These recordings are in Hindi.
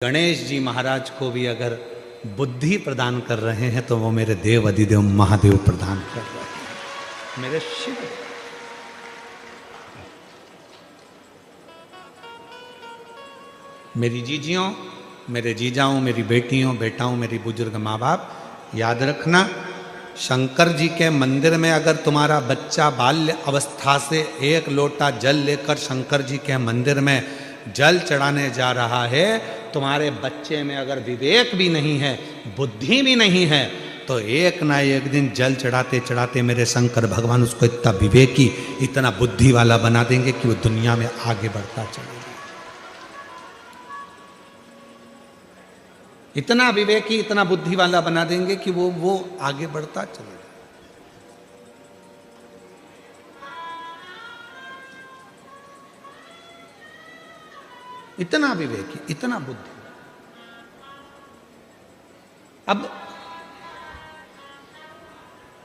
गणेश जी महाराज को भी अगर बुद्धि प्रदान कर रहे हैं तो वो मेरे देव अधिदेव महादेव प्रदान कर रहे हैं, मेरे शिव। मेरी जीजियों, मेरे जीजाओं, मेरी बेटियों, बेटाओं, मेरी बुजुर्ग माँ बाप, याद रखना, शंकर जी के मंदिर में अगर तुम्हारा बच्चा बाल्य अवस्था से एक लोटा जल लेकर शंकर जी के मंदिर में जल चढ़ाने जा रहा है, तुम्हारे बच्चे में अगर विवेक भी नहीं है, बुद्धि भी नहीं है, तो एक ना एक दिन जल चढ़ाते चढ़ाते मेरे शंकर भगवान उसको इतना विवेकी, इतना बुद्धि वाला बना देंगे कि वो दुनिया में आगे बढ़ता चलेगा। इतना विवेकी, इतना बुद्धि वाला बना देंगे कि वो आगे बढ़ता चलेगा। इतना विवेकी, इतना बुद्धि। अब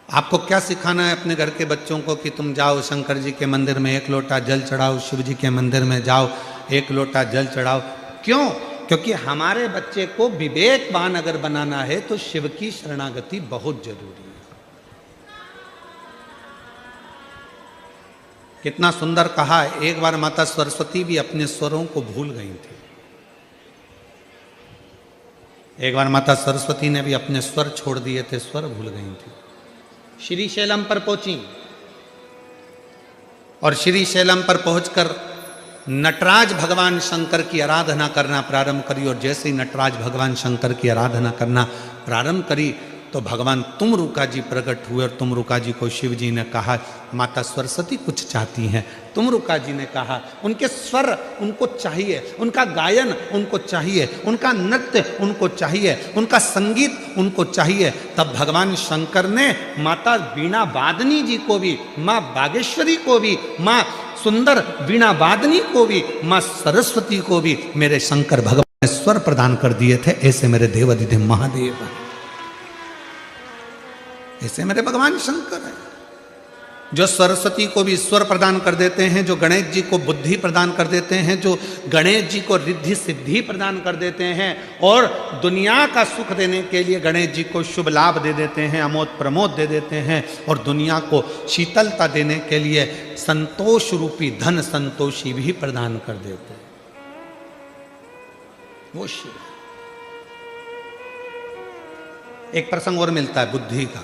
आपको क्या सिखाना है अपने घर के बच्चों को कि तुम जाओ शंकर जी के मंदिर में एक लोटा जल चढ़ाओ, शिव जी के मंदिर में जाओ एक लोटा जल चढ़ाओ। क्यों? क्योंकि हमारे बच्चे को विवेकवान अगर बनाना है तो शिव की शरणागति बहुत जरूरी है। कितना सुंदर कहा, एक बार माता सरस्वती भी अपने स्वरों को भूल गई थी। एक बार माता सरस्वती ने भी अपने स्वर छोड़ दिए थे, स्वर भूल गई थी। श्री शैलम पर पहुंची और श्री शैलम पर पहुंचकर नटराज भगवान शंकर की आराधना करना प्रारंभ करी। और जैसे ही नटराज भगवान शंकर की आराधना करना प्रारंभ करी तो भगवान तुमरुका जी प्रकट हुए। और तुमरुका जी को शिव जी ने कहा, माता सरस्वती कुछ चाहती हैं। तुमरुका जी ने कहा, उनके स्वर उनको चाहिए, उनका गायन उनको चाहिए, उनका नृत्य उनको चाहिए, उनका संगीत उनको चाहिए। तब भगवान शंकर ने माता वीणा वादनी जी को भी, माँ बागेश्वरी को भी, माँ सुंदर वीणा वादनी को भी, माँ सरस्वती को भी मेरे शंकर भगवान ने स्वर प्रदान कर दिए थे। ऐसे मेरे देव अधिदेव महादेव हैं, ऐसे मेरे भगवान शंकर हैं, जो सरस्वती को भी स्वर प्रदान कर देते हैं, जो गणेश जी को बुद्धि प्रदान कर देते हैं, जो गणेश जी को रिद्धि सिद्धि प्रदान कर देते हैं, और दुनिया का सुख देने के लिए गणेश जी को शुभ लाभ दे देते हैं, अमोद प्रमोद दे देते हैं, और दुनिया को शीतलता देने के लिए संतोष रूपी धन संतोषी भी प्रदान कर देते हैं। वो शिव। एक प्रसंग और मिलता है बुद्धि का।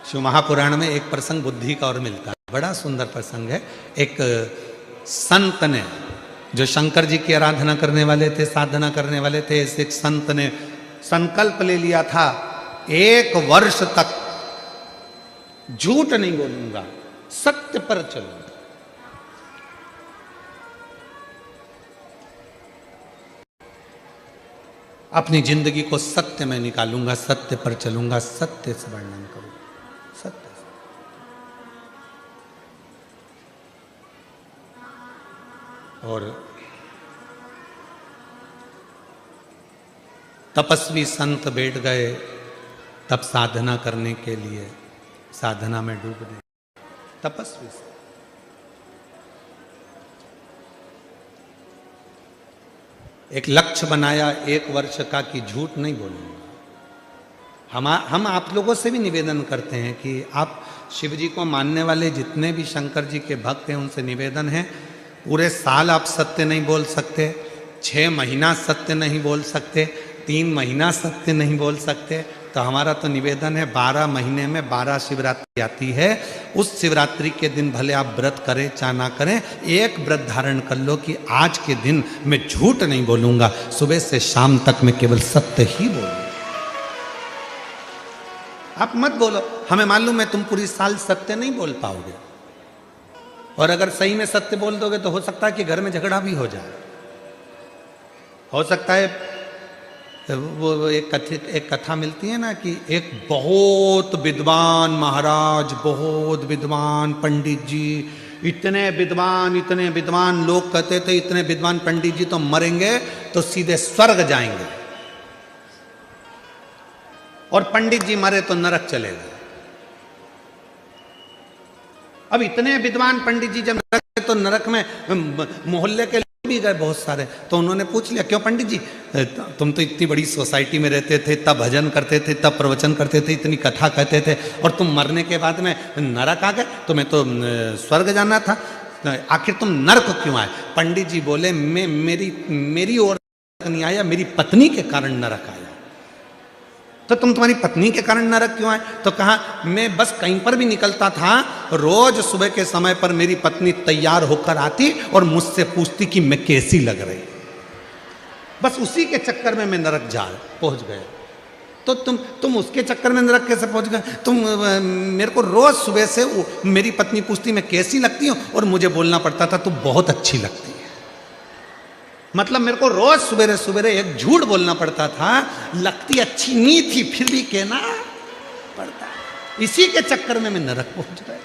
शिव महापुराण में एक प्रसंग बुद्धि का और मिलता है, बड़ा सुंदर प्रसंग है। एक संत ने, जो शंकर जी की आराधना करने वाले थे, साधना करने वाले थे, ऐसे एक संत ने संकल्प ले लिया था, 1 वर्ष तक झूठ नहीं बोलूंगा, सत्य पर चलूंगा। अपनी जिंदगी को सत्य में निकालूंगा, सत्य पर चलूंगा, सत्य से वर्णन करूंगा, सत्य से। और तपस्वी संत बैठ गए तब साधना करने के लिए, साधना में डूब गए तपस्वी से। एक लक्ष्य बनाया 1 वर्ष का कि झूठ नहीं बोलूंगा। हम आप लोगों से भी निवेदन करते हैं कि आप शिव जी को मानने वाले जितने भी शंकर जी के भक्त हैं, उनसे निवेदन है, पूरे साल आप सत्य नहीं बोल सकते, 6 महीना सत्य नहीं बोल सकते, 3 महीना सत्य नहीं बोल सकते, तो हमारा तो निवेदन है 12 महीने में 12 शिवरात्रि आती है, उस शिवरात्रि के दिन भले आप व्रत करें चाहे ना करें, एक व्रत धारण कर लो कि आज के दिन मैं झूठ नहीं बोलूंगा, सुबह से शाम तक मैं केवल सत्य ही बोलूंगा। आप मत बोलो, हमें मालूम है तुम पूरी साल सत्य नहीं बोल पाओगे, और अगर सही में सत्य बोल दोगे तो हो सकता है कि घर में झगड़ा भी हो जाए। हो सकता है वो एक कथा मिलती है ना कि एक बहुत विद्वान महाराज, बहुत विद्वान पंडित जी, इतने विद्वान लोग कहते थे इतने विद्वान पंडित जी तो मरेंगे तो सीधे स्वर्ग जाएंगे, और पंडित जी मरे तो नरक चले गए। अब इतने विद्वान पंडित जी जब नरक, तो नरक में मोहल्ले के भी गए बहुत सारे, तो उन्होंने पूछ लिया, क्यों पंडित जी, तुम तो इतनी बड़ी सोसाइटी में रहते थे, इतना भजन करते थे, इतना प्रवचन करते थे, इतनी कथा कहते थे, और तुम मरने के बाद में नरक आ गए, तुम्हें तो स्वर्ग जाना था, आखिर तुम नरक क्यों आए? पंडित जी बोले, मैं मेरी ओर नहीं आया, मेरी पत्नी के कारण नरक आया। तो तुम तुम्हारी पत्नी के कारण नरक क्यों आए? तो कहा, मैं बस कहीं पर भी निकलता था, रोज सुबह के समय पर मेरी पत्नी तैयार होकर आती और मुझसे पूछती कि मैं कैसी लग रही, बस उसी के चक्कर में मैं नरक जा पहुंच गया। तो तुम उसके चक्कर में नरक कैसे पहुंच गए? तुम मेरे को रोज सुबह से मेरी पत्नी पूछती मैं कैसी लगती हूँ, और मुझे बोलना पड़ता था तू बहुत अच्छी लगती है। मतलब मेरे को रोज सवेरे सवेरे एक झूठ बोलना पड़ता था, लगती अच्छी नहीं थी फिर भी कहना पड़ता। इसी के चक्कर में मैं नरक पहुंच गया।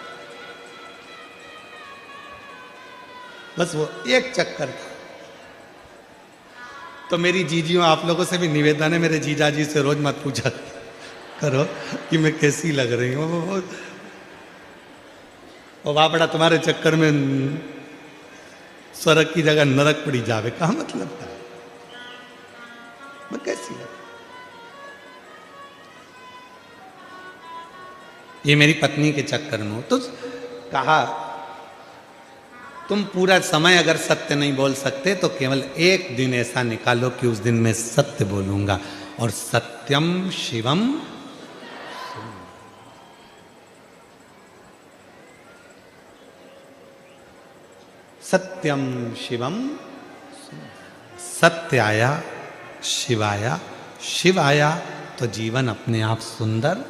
बस वो एक चक्कर था। तो मेरी जीजियों, आप लोगों से भी निवेदन है, मेरे जीजा जी से रोज मत पूछा करो कि मैं कैसी लग रही हूँ। वो बापड़ा तुम्हारे चक्कर में स्वर्ग की जगह नरक पड़ी जावे, कहा मतलब था, मैं कैसी लग? ये मेरी पत्नी के चक्कर में हो। तो कहा, तुम पूरा समय अगर सत्य नहीं बोल सकते तो केवल एक दिन ऐसा निकालो कि उस दिन मैं सत्य बोलूंगा, और सत्यम शिवम, सत्यम शिवम, सत्य आया, शिव आया, शिव आया तो जीवन अपने आप सुंदर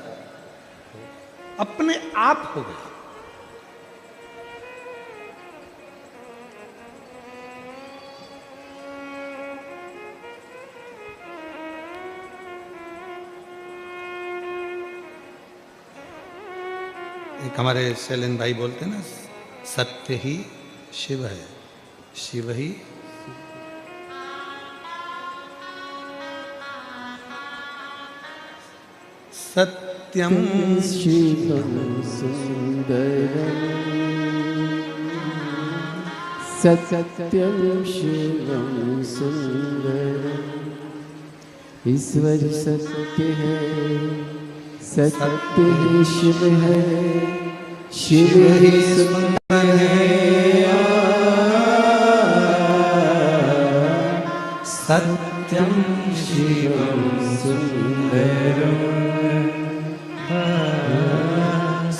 अपने आप हो गया। एक हमारे शैलेंद्र भाई बोलते हैं ना, सत्य ही शिव है, शिव ही सत्यम शिवम सुंदरम, सत्यम शिवम सुंदरम। ईश्वर सत्य है, सत्य ही शिव है, शिव ही सुंदर है। सत्यम शिवम सुंदरम,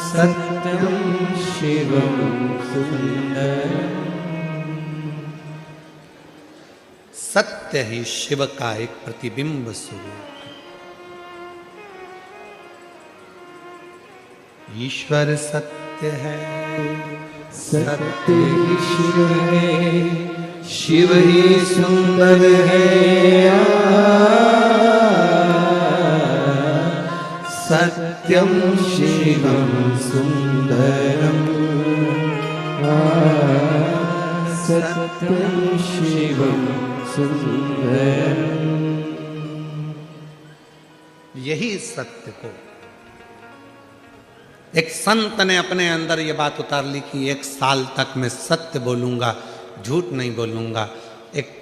सत्यम शिवम सुंदरम। सत्य ही शिव का एक प्रतिबिंब स्वरूप। ईश्वर सत्य है, सत्य ही शिव है, शिव ही सुंदर है। सत्यम शिवम सुंदरम, सत्यम शिवम सुंदरम। यही सत्य को एक संत ने अपने अंदर ये बात उतार ली कि 1 साल तक मैं सत्य बोलूंगा, झूठ नहीं बोलूंगा। एक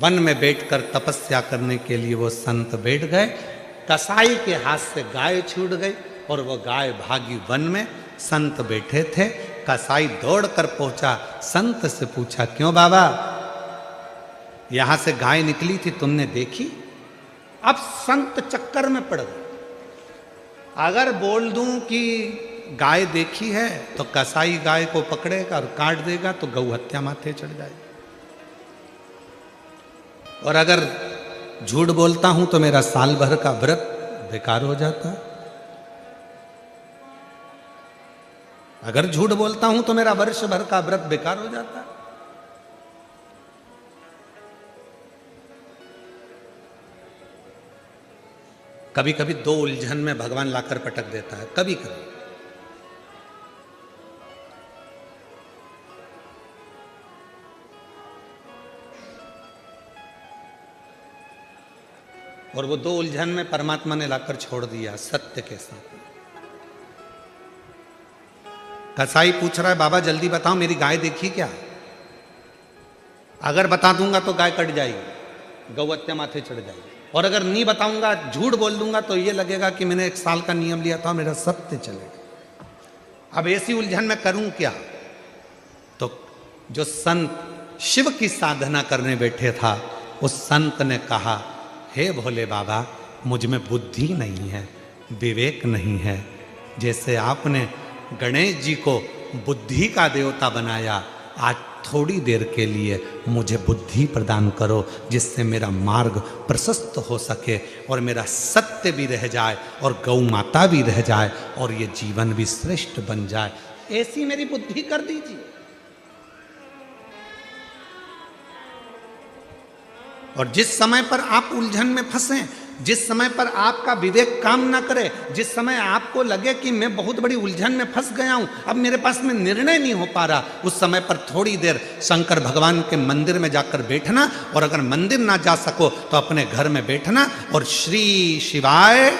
वन में बैठकर तपस्या करने के लिए वो संत बैठ गए। कसाई के हाथ से गाय छूट गई और वो गाय भागी वन में। संत बैठे थे, कसाई दौड़कर पहुंचा, संत से पूछा, क्यों बाबा, यहां से गाय निकली थी, तुमने देखी? अब संत चक्कर में पड़ गए। अगर बोल दूं कि गाय देखी है तो कसाई गाय को पकड़ेगा और काट देगा तो गौ हत्या माथे चढ़ जाएगी, और अगर झूठ बोलता हूं तो मेरा साल भर का व्रत बेकार हो जाता। अगर झूठ बोलता हूं तो मेरा वर्ष भर का व्रत बेकार हो जाता। कभी कभी 2 उलझन में भगवान लाकर पटक देता है, कभी कभी। और वो 2 उलझन में परमात्मा ने लाकर छोड़ दिया सत्य के साथ। कसाई पूछ रहा है, बाबा जल्दी बताओ मेरी गाय देखी क्या? अगर बता दूंगा तो गाय कट जाएगी, गौहत्या माथे चढ़ जाएगी, और अगर नहीं बताऊंगा, झूठ बोल दूंगा तो ये लगेगा कि मैंने 1 साल का नियम लिया था, मेरा सत्य चलेगा। अब ऐसी उलझन में करूं क्या? तो जो संत शिव की साधना करने बैठे था, उस संत ने कहा, हे भोले बाबा, मुझ में बुद्धि नहीं है, विवेक नहीं है। जैसे आपने गणेश जी को बुद्धि का देवता बनाया, आज थोड़ी देर के लिए मुझे बुद्धि प्रदान करो, जिससे मेरा मार्ग प्रशस्त हो सके और मेरा सत्य भी रह जाए और गौ माता भी रह जाए और ये जीवन भी श्रेष्ठ बन जाए। ऐसी मेरी बुद्धि कर दीजिए। और जिस समय पर आप उलझन में फंसे, जिस समय पर आपका विवेक काम ना करे, जिस समय आपको लगे कि मैं बहुत बड़ी उलझन में फंस गया हूं, अब मेरे पास में निर्णय नहीं हो पा रहा, उस समय पर थोड़ी देर शंकर भगवान के मंदिर में जाकर बैठना, और अगर मंदिर ना जा सको तो अपने घर में बैठना और श्री शिवाय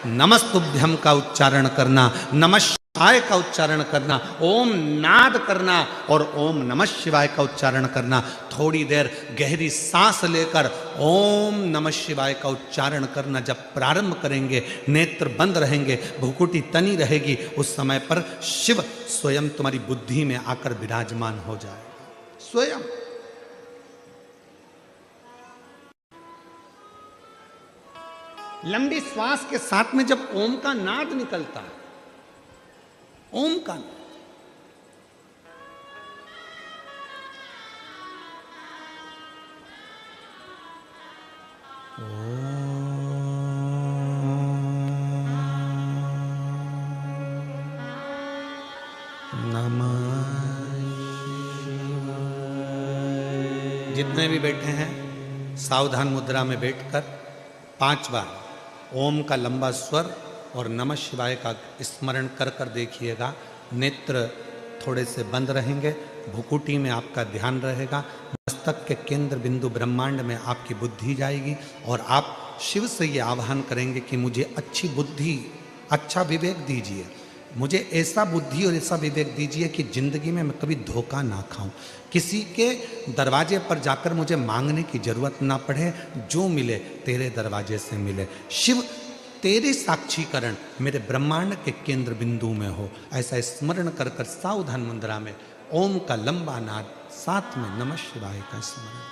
नमस्तुभ्यम का उच्चारण करना, नमः शिवाय का उच्चारण करना, ओम नाद करना और ओम नमः शिवाय का उच्चारण करना। थोड़ी देर गहरी सांस लेकर ओम नमः शिवाय का उच्चारण करना। जब प्रारंभ करेंगे, नेत्र बंद रहेंगे, भुकुटी तनी रहेगी, उस समय पर शिव स्वयं तुम्हारी बुद्धि में आकर विराजमान हो जाएगा। स्वयं लंबी श्वास के साथ में जब ओम का नाद निकलता है, ओम का नाद, जितने भी बैठे हैं सावधान मुद्रा में बैठकर 5 बार ओम का लंबा स्वर और नमः शिवाय का स्मरण कर कर देखिएगा। नेत्र थोड़े से बंद रहेंगे, भुकुटी में आपका ध्यान रहेगा, मस्तक के केंद्र बिंदु ब्रह्मांड में आपकी बुद्धि जाएगी और आप शिव से ये आह्वान करेंगे कि मुझे अच्छी बुद्धि, अच्छा विवेक दीजिए, मुझे ऐसा बुद्धि और ऐसा विवेक दीजिए कि जिंदगी में मैं कभी धोखा ना खाऊं, किसी के दरवाजे पर जाकर मुझे मांगने की जरूरत ना पड़े, जो मिले तेरे दरवाजे से मिले। शिव तेरे साक्षीकरण मेरे ब्रह्मांड के केंद्र बिंदु में हो, ऐसा स्मरण कर कर सावधान मुद्रा में ओम का लंबा नाद, साथ में नमः शिवाय का स्मरण।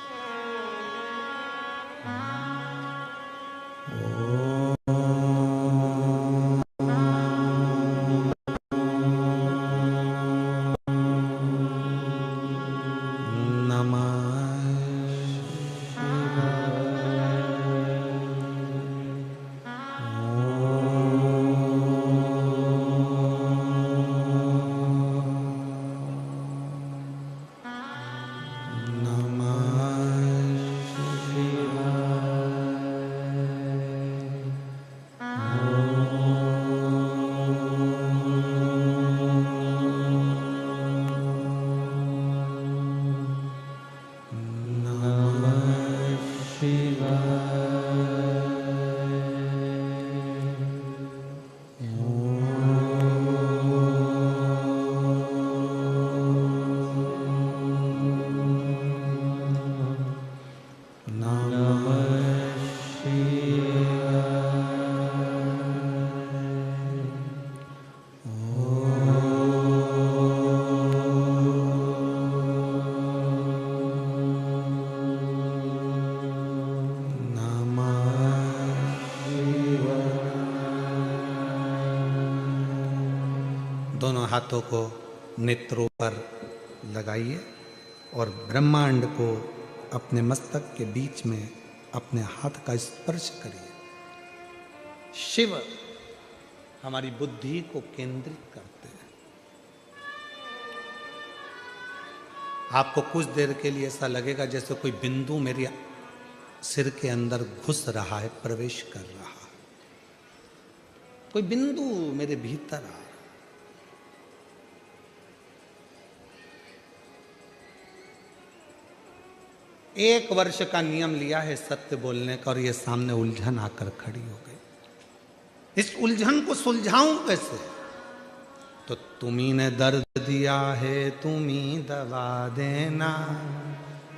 दोनों हाथों को नेत्रों पर लगाइए और ब्रह्मांड को अपने मस्तक के बीच में अपने हाथ का स्पर्श करिए। शिव हमारी बुद्धि को केंद्रित करते हैं। आपको कुछ देर के लिए ऐसा लगेगा जैसे कोई बिंदु मेरे सिर के अंदर घुस रहा है, प्रवेश कर रहा है, कोई बिंदु मेरे भीतर आ रहा है। 1 वर्ष का नियम लिया है सत्य बोलने का और ये सामने उलझन आकर खड़ी हो गई। इस उलझन को सुलझाऊं कैसे? तो तुम्ही ने दर्द दिया है, तुम्ही दवा देना,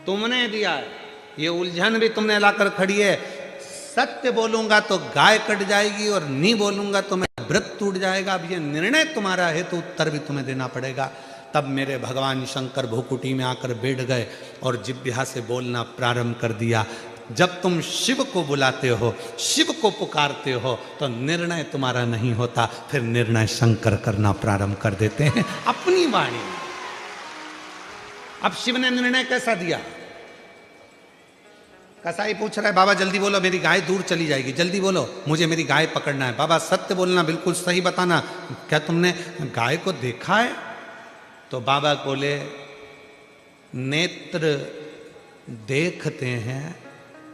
तुमने दिया है, ये उलझन भी तुमने लाकर खड़ी है। सत्य बोलूंगा तो गाय कट जाएगी और नहीं बोलूंगा तो मेरा व्रत टूट जाएगा। अब ये निर्णय तुम्हारा है तो उत्तर भी तुम्हें देना पड़ेगा। तब मेरे भगवान शंकर भूकुटी में आकर बैठ गए और जिह्वा से बोलना प्रारंभ कर दिया। जब तुम शिव को बुलाते हो, शिव को पुकारते हो, तो निर्णय तुम्हारा नहीं होता, फिर निर्णय शंकर करना प्रारंभ कर देते हैं अपनी वाणी में। अब शिव ने निर्णय कैसा दिया? कसाई पूछ रहा है, बाबा जल्दी बोलो, मेरी गाय दूर चली जाएगी, जल्दी बोलो, मुझे मेरी गाय पकड़ना है। बाबा सत्य बोलना, बिल्कुल सही बताना, क्या तुमने गाय को देखा है? तो बाबा बोले, नेत्र देखते हैं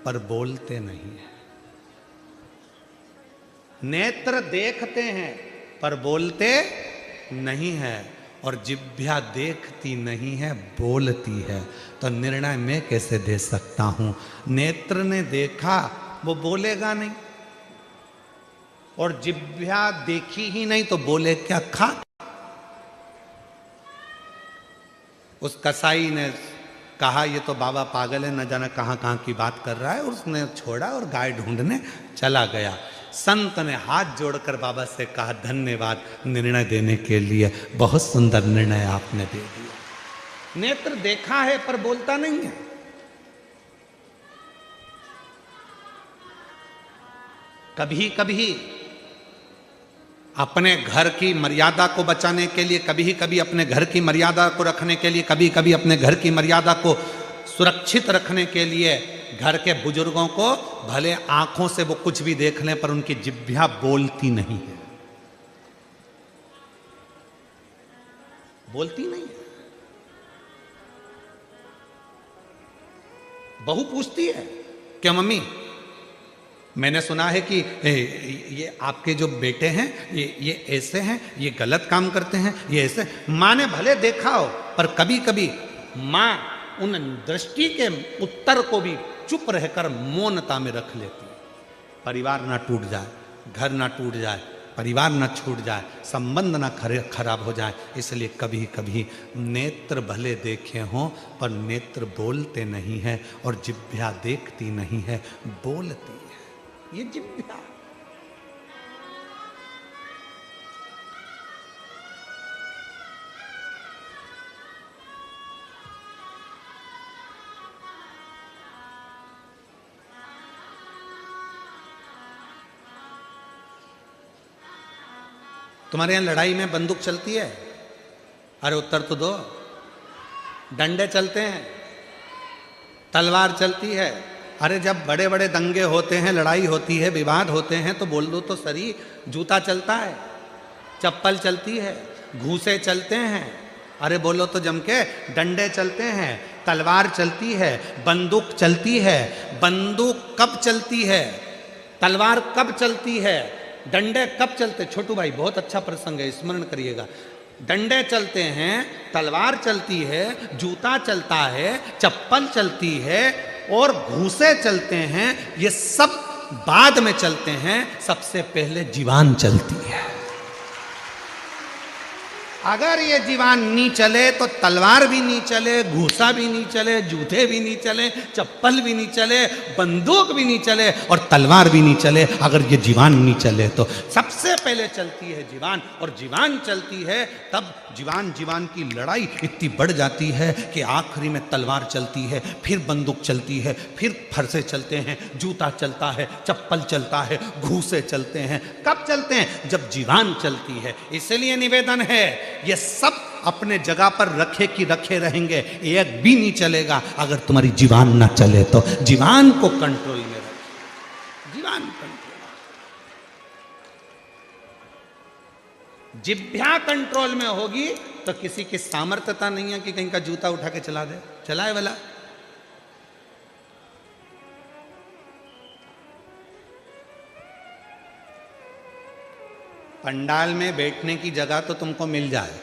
पर बोलते नहीं है। नेत्र देखते हैं पर बोलते नहीं है, और जिह्वा देखती नहीं है, बोलती है। तो निर्णय मैं कैसे दे सकता हूं? नेत्र ने देखा, वो बोलेगा नहीं, और जिह्वा देखी ही नहीं तो बोले क्या? खा। उस कसाई ने कहा, ये तो बाबा पागल है, न जाने कहां कहां की बात कर रहा है। उसने छोड़ा और गाय ढूंढने चला गया। संत ने हाथ जोड़कर बाबा से कहा, धन्यवाद निर्णय देने के लिए, बहुत सुंदर निर्णय आपने दे दिया। नेत्र देखा है पर बोलता नहीं है। कभी कभी अपने घर की मर्यादा को बचाने के लिए, कभी कभी अपने घर की मर्यादा को रखने के लिए, कभी कभी अपने घर की मर्यादा को सुरक्षित रखने के लिए घर के बुजुर्गों को भले आंखों से वो कुछ भी देख लें पर उनकी जिह्वा बोलती नहीं है, बोलती नहीं है। बहू पूछती है, क्या मम्मी, मैंने सुना है कि ये आपके जो बेटे हैं ये ऐसे हैं, ये गलत काम करते हैं, ये ऐसे। माँ ने भले देखा हो पर कभी कभी माँ उन दृष्टि के उत्तर को भी चुप रहकर मौनता में रख लेती है। परिवार ना टूट जाए, घर ना टूट जाए, परिवार ना छूट जाए, संबंध ना खराब हो जाए, इसलिए कभी कभी नेत्र भले देखे हों पर नेत्र बोलते नहीं है, और जिह्वा देखती नहीं है, बोलती है। ये जिह्वा। तुम्हारे यहां लड़ाई में बंदूक चलती है? अरे उत्तर तो दो। डंडे चलते हैं, तलवार चलती है। अरे जब बड़े बड़े दंगे होते हैं, लड़ाई होती है, विवाद होते हैं, तो बोल दो तो सही। जूता चलता है, चप्पल चलती है, घूसे चलते हैं। अरे बोलो तो जम के। डंडे चलते हैं, तलवार चलती है, बंदूक चलती है। बंदूक कब चलती है? तलवार कब चलती है? डंडे कब चलते? छोटू भाई बहुत अच्छा प्रसंग है, स्मरण करिएगा। डंडे चलते हैं, तलवार चलती है, जूता चलता है, चप्पल चलती है, और घूसे चलते हैं। ये सब बाद में चलते हैं, सबसे पहले जीवान चलती है। अगर ये जीवान नहीं चले तो तलवार भी नहीं चले, घूसा भी नहीं चले, जूते भी नहीं चले, चप्पल भी नहीं चले, बंदूक भी नहीं चले, और तलवार भी नहीं चले। अगर ये जीवान नहीं चले तो सबसे पहले चलती है जीवान, और जीवान चलती है तब जीवान की लड़ाई इतनी बढ़ जाती है कि आखिरी में तलवार चलती है, फिर बंदूक चलती है, फिर फरसे चलते हैं, जूता चलता है, चप्पल चलता है, घूसे चलते हैं। कब चलते हैं? जब जीवान चलती है। इसलिए निवेदन है, ये सब अपने जगह पर रखे कि रखे रहेंगे, एक भी नहीं चलेगा अगर तुम्हारी जीवान ना चले तो। जीवान को कंट्रोल में रखो, जीवान कंट्रोल। जिह्वा कंट्रोल में होगी तो किसी की सामर्थ्यता नहीं है कि कहीं का जूता उठा के चला दे, चलाए वाला। पंडाल में बैठने की जगह तो तुमको मिल जाए,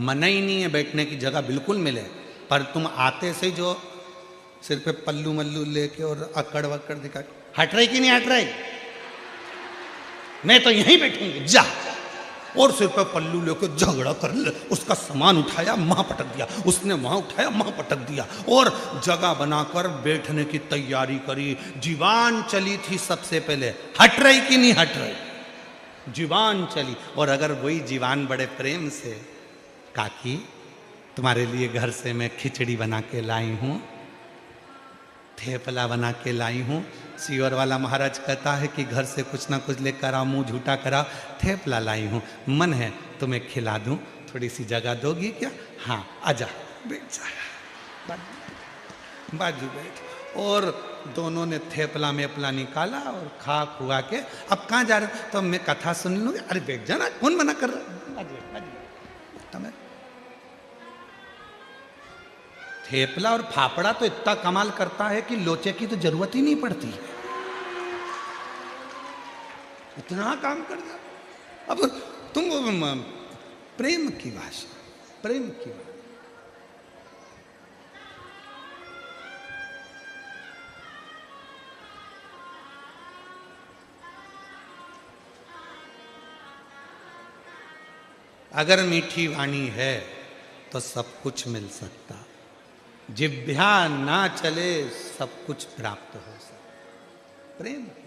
मना ही नहीं है बैठने की जगह, बिल्कुल मिले, पर तुम आते से जो सिर पे पल्लू मल्लू लेके और अकड़ वकड़ दिखा, हट रही कि नहीं हट रही? मैं तो यहीं बैठूंगी, जा। और सिर पे पल्लू लेके झगड़ा कर ले, उसका सामान उठाया वहां पटक दिया, उसने वहां उठाया वहां पटक दिया, और जगह बनाकर बैठने की तैयारी करी। जीवान चली थी सबसे पहले, हट रही कि नहीं हट रही? जीवान चली। और अगर वही जीवान बड़े प्रेम से, काकी तुम्हारे लिए घर से मैं खिचड़ी बना के लाई हूं, थेपला बना के लाई हूं, सीवर वाला महाराज कहता है कि घर से कुछ ना कुछ लेकर आओ, मुंह झूठा करा, थेपला लाई हूं, मन है तुम्हें खिला दूं, थोड़ी सी जगह दोगी क्या? हाँ आजा, बैठ जा, बाजू बैठ। और दोनों ने थेपला में अपना निकाला और खा खुआ के, अब कहाँ जा रहे? तो मैं कथा सुन लूंगी। अरे बैठ जाना, कौन मना कर रहा? थेपला और फाफड़ा तो इतना कमाल करता है कि लोचे की तो जरूरत ही नहीं पड़ती, इतना काम कर दिया। अब तुम प्रेम की भाषा, प्रेम की भाषा। अगर मीठी वाणी है तो सब कुछ मिल सकता, जिह्वा ना चले सब कुछ प्राप्त हो सकता। प्रेम की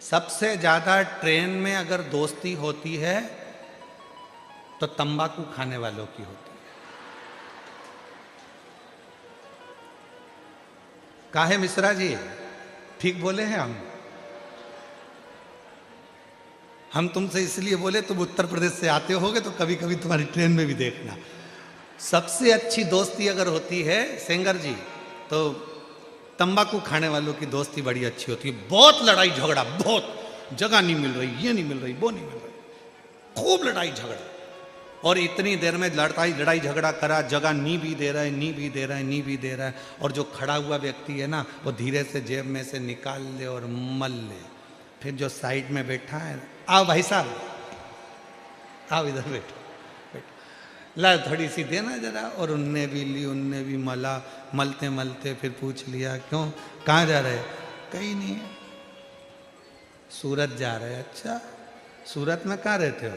सबसे ज्यादा ट्रेन में अगर दोस्ती होती है तो तंबाकू खाने वालों की होती है। काहे मिश्रा जी, ठीक बोले हैं हम तुमसे इसलिए बोले, तुम उत्तर प्रदेश से आते होगे तो कभी कभी तुम्हारी ट्रेन में भी देखना। सबसे अच्छी दोस्ती अगर होती है सेंगर जी, तो तंबाकू खाने वालों की दोस्ती बड़ी अच्छी होती है। बहुत लड़ाई झगड़ा, बहुत, जगह नहीं मिल रही, ये नहीं मिल रही, वो नहीं मिल रही, खूब लड़ाई झगड़ा, और इतनी देर में लड़ाई झगड़ा करा, जगह नी भी दे रहा है, नी भी दे रहा है, नी भी दे रहा है, और जो खड़ा हुआ व्यक्ति है ना, वो धीरे से जेब में से निकाल ले और मल ले। फिर जो साइड में बैठा है, आओ भाई साहब, आओ इधर बैठो, ला थोड़ी सी देना जरा, और उनने भी ली, उनने भी मला, मलते मलते फिर पूछ लिया, क्यों, कहाँ जा रहे? कहीं नहीं है, सूरत जा रहे। अच्छा, सूरत में कहाँ रहते हो?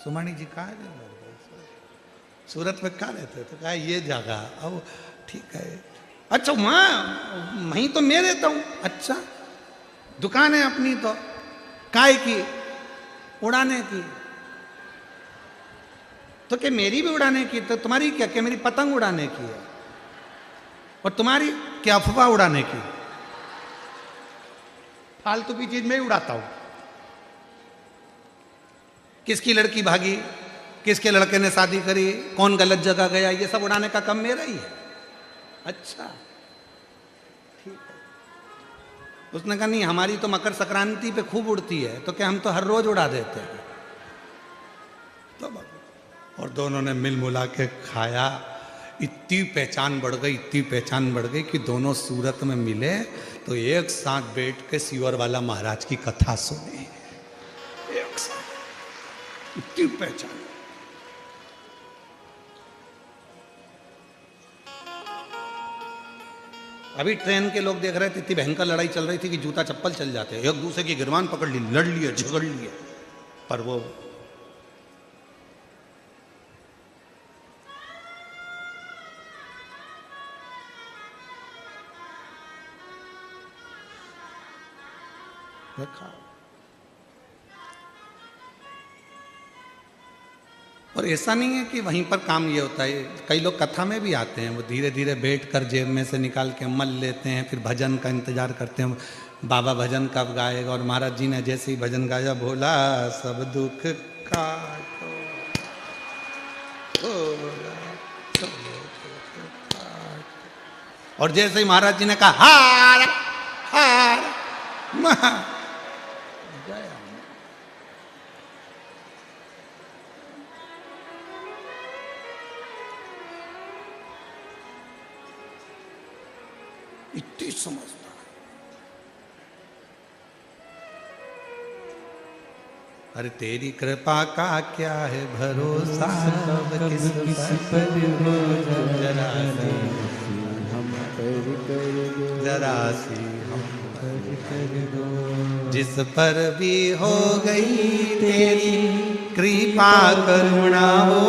सुमानी जी कहाँ रहते? सूरत में कहाँ रहते हो? तो कहा ये जगह। अब ठीक है, अच्छा वहाँ वहीं तो मैं रहता हूँ। अच्छा, दुकान है अपनी तो काय की? उड़ाने की। तो क्या मेरी भी उड़ाने की? तो तुम्हारी क्या? क्या मेरी पतंग उड़ाने की है? और तुम्हारी क्या अफवाह उड़ाने की? फालतू की चीज मैं ही उड़ाता हूं। किसकी लड़की भागी, किसके लड़के ने शादी करी, कौन गलत जगह गया, ये सब उड़ाने का काम मेरा ही है। अच्छा ठीक है। उसने कहा नहीं, हमारी तो मकर संक्रांति पे खूब उड़ती है, तो क्या हम तो हर रोज उड़ा देते हैं। तो और दोनों ने मिल मुला के खाया। इतनी पहचान बढ़ गई, इतनी पहचान बढ़ गई कि दोनों सूरत में मिले तो एक साथ बैठ के सीवर वाला महाराज की कथा सुनी, एक साथ, इतनी पहचान। अभी ट्रेन के लोग देख रहे थे, इतनी भयंकर लड़ाई चल रही थी कि जूता चप्पल चल जाते, एक दूसरे की गिरबान पकड़ ली, लड़ लिए, झगड़ लिए, पर वो रखा। और ऐसा नहीं है कि वहीं पर काम ये होता है, कई लोग कथा में भी आते हैं, वो धीरे धीरे बैठकर जेब में से निकाल के मल लेते हैं, फिर भजन का इंतजार करते हैं, बाबा भजन कब गाएगा। और महाराज जी ने जैसे ही भजन गाया, भोला सब दुख काटो, भोला सब दुख काटो। और जैसे ही महाराज जी ने कहा हार हार महा, इतनी समझदार। अरे तेरी कृपा का क्या है भरोसा, किस पर हो जरा सी हम कर दो, जरा सी हम कर दो। जिस पर भी हो गई तेरी कृपा करुणा वो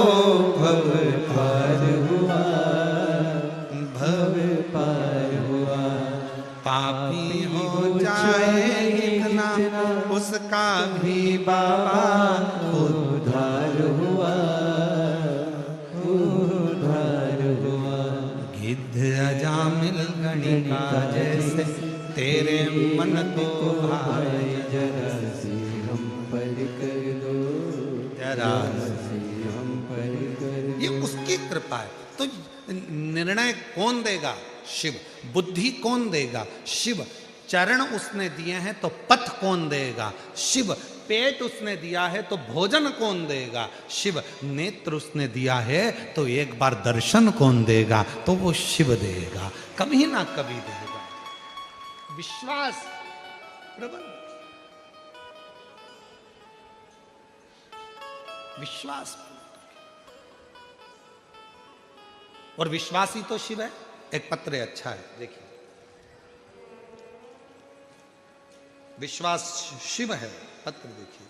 भव पार हुआ, भव पार हुआ। पापी हो जाए कितना उसका भी बाबा उद्धार हुआ, उद्धार हुआ। गिद्ध अजामिल गणिका जैसे तेरे मन को भाए जरा सी हम पर कर दो, जरा सी हम पर कर ये उसकी कृपा है। तो निर्णय कौन देगा? शिव। बुद्धि कौन देगा? शिव। चरण उसने दिए हैं तो पथ कौन देगा? शिव। पेट उसने दिया है तो भोजन कौन देगा? शिव। नेत्र उसने दिया है तो एक बार दर्शन कौन देगा? तो वो शिव देगा, कभी ना कभी देगा। विश्वास प्रबल, विश्वास। और विश्वासी तो शिव है। एक पत्र अच्छा है, देखिए। विश्वास शिव है, पत्र देखिए।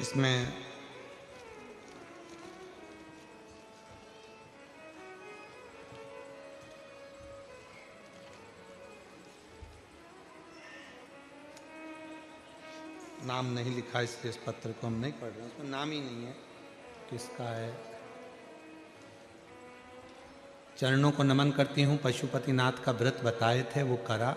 इसमें नाम नहीं लिखा, इसलिए इस पत्र को हम नहीं पढ़ रहे हैं। उसमें नाम ही नहीं है किसका है। चरणों को नमन करती हूँ। पशुपतिनाथ का व्रत बताए थे वो करा,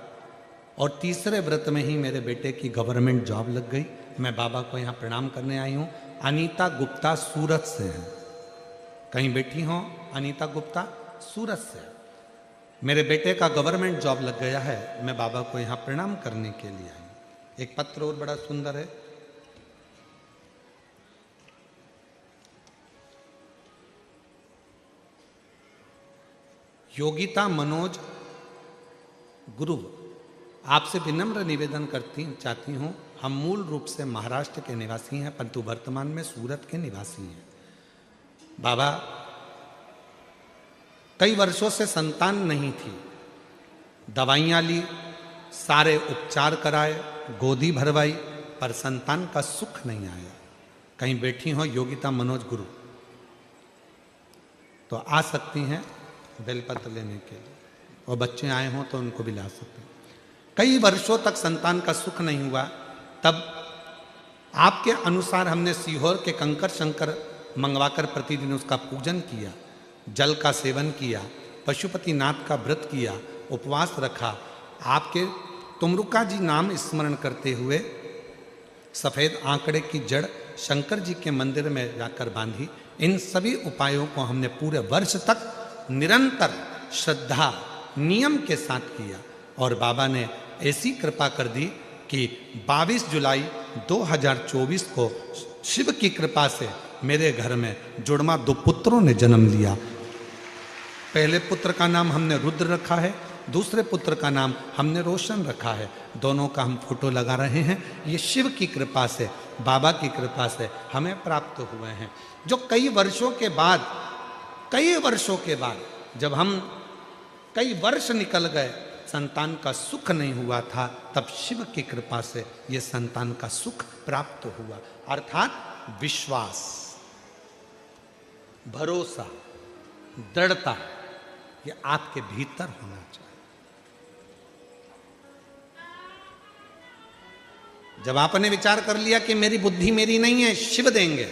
और तीसरे व्रत में ही मेरे बेटे की गवर्नमेंट जॉब लग गई। मैं बाबा को यहाँ प्रणाम करने आई हूँ। अनीता गुप्ता सूरत से है, कहीं बैठी हो? अनीता गुप्ता सूरत से। मेरे बेटे का गवर्नमेंट जॉब लग गया है, मैं बाबा को यहाँ प्रणाम करने के लिए आई। एक पत्र और बड़ा सुंदर है। योगिता मनोज गुरु, आपसे विनम्र निवेदन चाहती हूँ। हम मूल रूप से महाराष्ट्र के निवासी हैं, परंतु वर्तमान में सूरत के निवासी हैं। बाबा, कई वर्षों से संतान नहीं थी, दवाइयाँ ली, सारे उपचार कराए, गोदी भरवाई, पर संतान का सुख नहीं आया। कहीं बैठी हो योगिता मनोज गुरु, तो आ सकती हैं बेलपत्र लेने के लिए, और बच्चे आए हों तो उनको भी ला सकते हैं। कई वर्षों तक संतान का सुख नहीं हुआ, तब आपके अनुसार हमने सीहोर के कंकर शंकर मंगवाकर प्रतिदिन उसका पूजन किया, जल का सेवन किया, पशुपतिनाथ का व्रत किया, उपवास रखा, आपके तुमरुका जी नाम स्मरण करते हुए सफ़ेद आंकड़े की जड़ शंकर जी के मंदिर में जाकर बांधी। इन सभी उपायों को हमने पूरे वर्ष तक निरंतर श्रद्धा नियम के साथ किया, और बाबा ने ऐसी कृपा कर दी कि 22 जुलाई 2024 को शिव की कृपा से मेरे घर में जुड़वा 2 पुत्रों ने जन्म लिया। पहले पुत्र का नाम हमने रुद्र रखा है, दूसरे पुत्र का नाम हमने रोशन रखा है। दोनों का हम फोटो लगा रहे हैं। ये शिव की कृपा से, बाबा की कृपा से हमें प्राप्त हुए हैं। जो कई वर्षों के बाद जब हम कई वर्ष निकल गए, संतान का सुख नहीं हुआ था, तब शिव की कृपा से ये संतान का सुख प्राप्त हुआ। अर्थात विश्वास, भरोसा, दृढ़ता, ये आपके भीतर होना चाहिए। जब आपने विचार कर लिया कि मेरी बुद्धि मेरी नहीं है, शिव देंगे,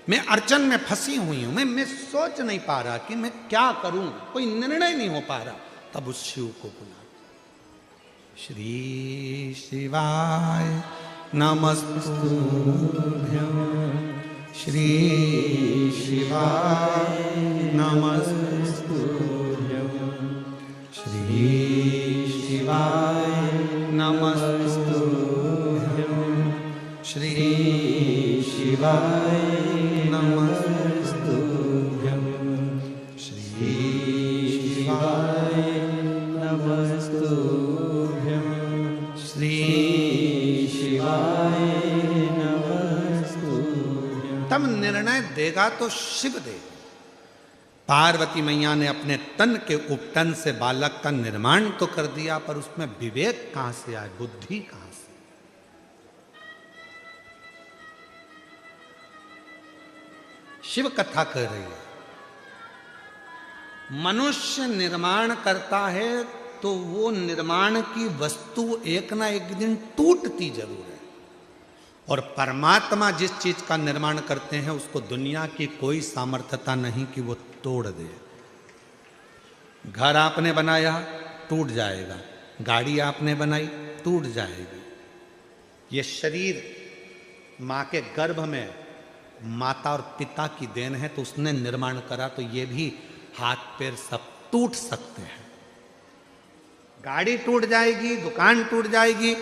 मैं अड़चन में फंसी हुई हूं, मैं सोच नहीं पा रहा कि मैं क्या करूं, कोई निर्णय नहीं हो पा रहा, तब उस शिव को बुला। श्री शिवाय नमस्तुभ्यं, श्री शिवाय नमस्तुभ्यं, श्री शिवाय नमस्तुभ्यं, श्री शिवाय नमस्तुभ्यं, श्री शिवाय नमस्तुभ्यं, श्री शिवाय नमस्तुभ्यं। अंतम निर्णय देगा तो शिव देगा। पार्वती मैया ने अपने तन के उपटन से बालक का निर्माण तो कर दिया, पर उसमें विवेक कहां से आए, बुद्धि कहां से? शिव कथा कह रही है, मनुष्य निर्माण करता है तो वो निर्माण की वस्तु एक ना एक दिन टूटती जरूर है, और परमात्मा जिस चीज का निर्माण करते हैं उसको दुनिया की कोई सामर्थ्यता नहीं कि वो तोड़ दे। घर आपने बनाया टूट जाएगा, गाड़ी आपने बनाई टूट जाएगी। ये शरीर मां के गर्भ में माता और पिता की देन है, तो उसने निर्माण करा, तो ये भी हाथ पैर सब टूट सकते हैं। गाड़ी टूट जाएगी, दुकान टूट जाएगी,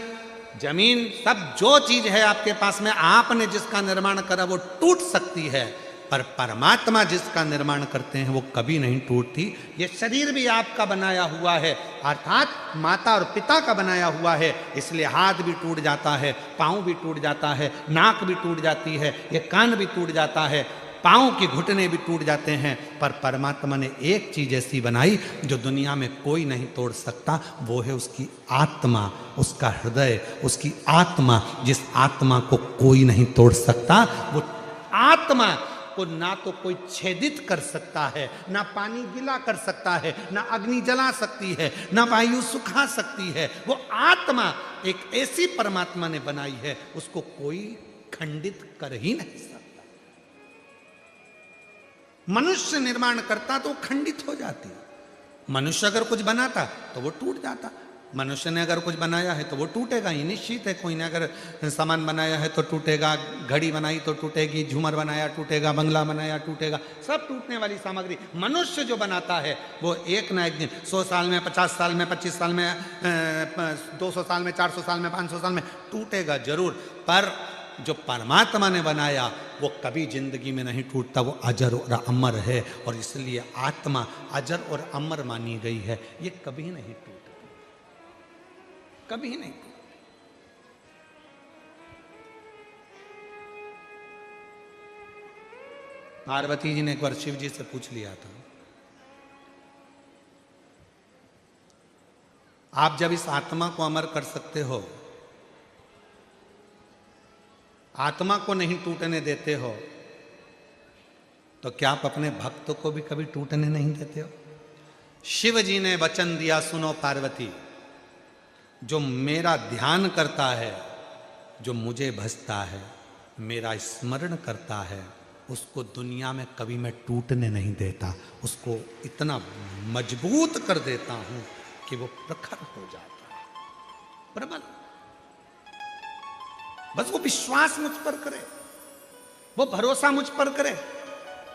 जमीन, सब जो चीज है आपके पास में आपने जिसका निर्माण करा वो टूट सकती है, पर परमात्मा जिसका निर्माण करते हैं वो कभी नहीं टूटती। ये शरीर भी आपका बनाया हुआ है, अर्थात माता और पिता का बनाया हुआ है, इसलिए हाथ भी टूट जाता है, पाँव भी टूट जाता है, नाक भी टूट जाती है, ये कान भी टूट जाता है, पाँव के घुटने भी टूट जाते हैं, पर परमात्मा ने एक चीज ऐसी बनाई जो दुनिया में कोई नहीं तोड़ सकता, वो है उसकी आत्मा, उसका हृदय, उसकी आत्मा। जिस आत्मा को कोई नहीं तोड़ सकता, वो आत्मा को ना तो कोई छेदित कर सकता है, ना पानी गीला कर सकता है, ना अग्नि जला सकती है, ना वायु सुखा सकती है। वो आत्मा एक ऐसी परमात्मा ने बनाई है, उसको कोई खंडित कर ही नहीं सकता। मनुष्य निर्माण करता तो खंडित हो जाती, मनुष्य अगर कुछ बनाता तो वो टूट जाता। मनुष्य ने अगर कुछ बनाया है तो वो टूटेगा ही, निश्चित है। कोई ने अगर सामान बनाया है तो टूटेगा, घड़ी बनाई तो टूटेगी, झूमर बनाया टूटेगा, बंगला बनाया टूटेगा, सब टूटने वाली सामग्री। मनुष्य जो बनाता है वो एक ना एक दिन, 100 साल में, 50 साल में, 25 साल में, 200 साल में, 400 साल में, 500 साल में टूटेगा जरूर, पर जो परमात्मा ने बनाया वो कभी जिंदगी में नहीं टूटता, वो अजर और अमर है, और इसलिए आत्मा अजर और अमर मानी गई है। ये कभी नहीं टूटती, कभी नहीं। पार्वती जी ने एक बार शिव जी से पूछ लिया था, आप जब इस आत्मा को अमर कर सकते हो, आत्मा को नहीं टूटने देते हो, तो क्या आप अपने भक्त को भी कभी टूटने नहीं देते हो? शिव जी ने वचन दिया, सुनो पार्वती, जो मेरा ध्यान करता है, जो मुझे भजता है, मेरा स्मरण करता है, उसको दुनिया में कभी मैं टूटने नहीं देता, उसको इतना मजबूत कर देता हूं कि वो प्रखर हो जाता है, प्रबल। बस वो विश्वास मुझ पर करे, वो भरोसा मुझ पर करे,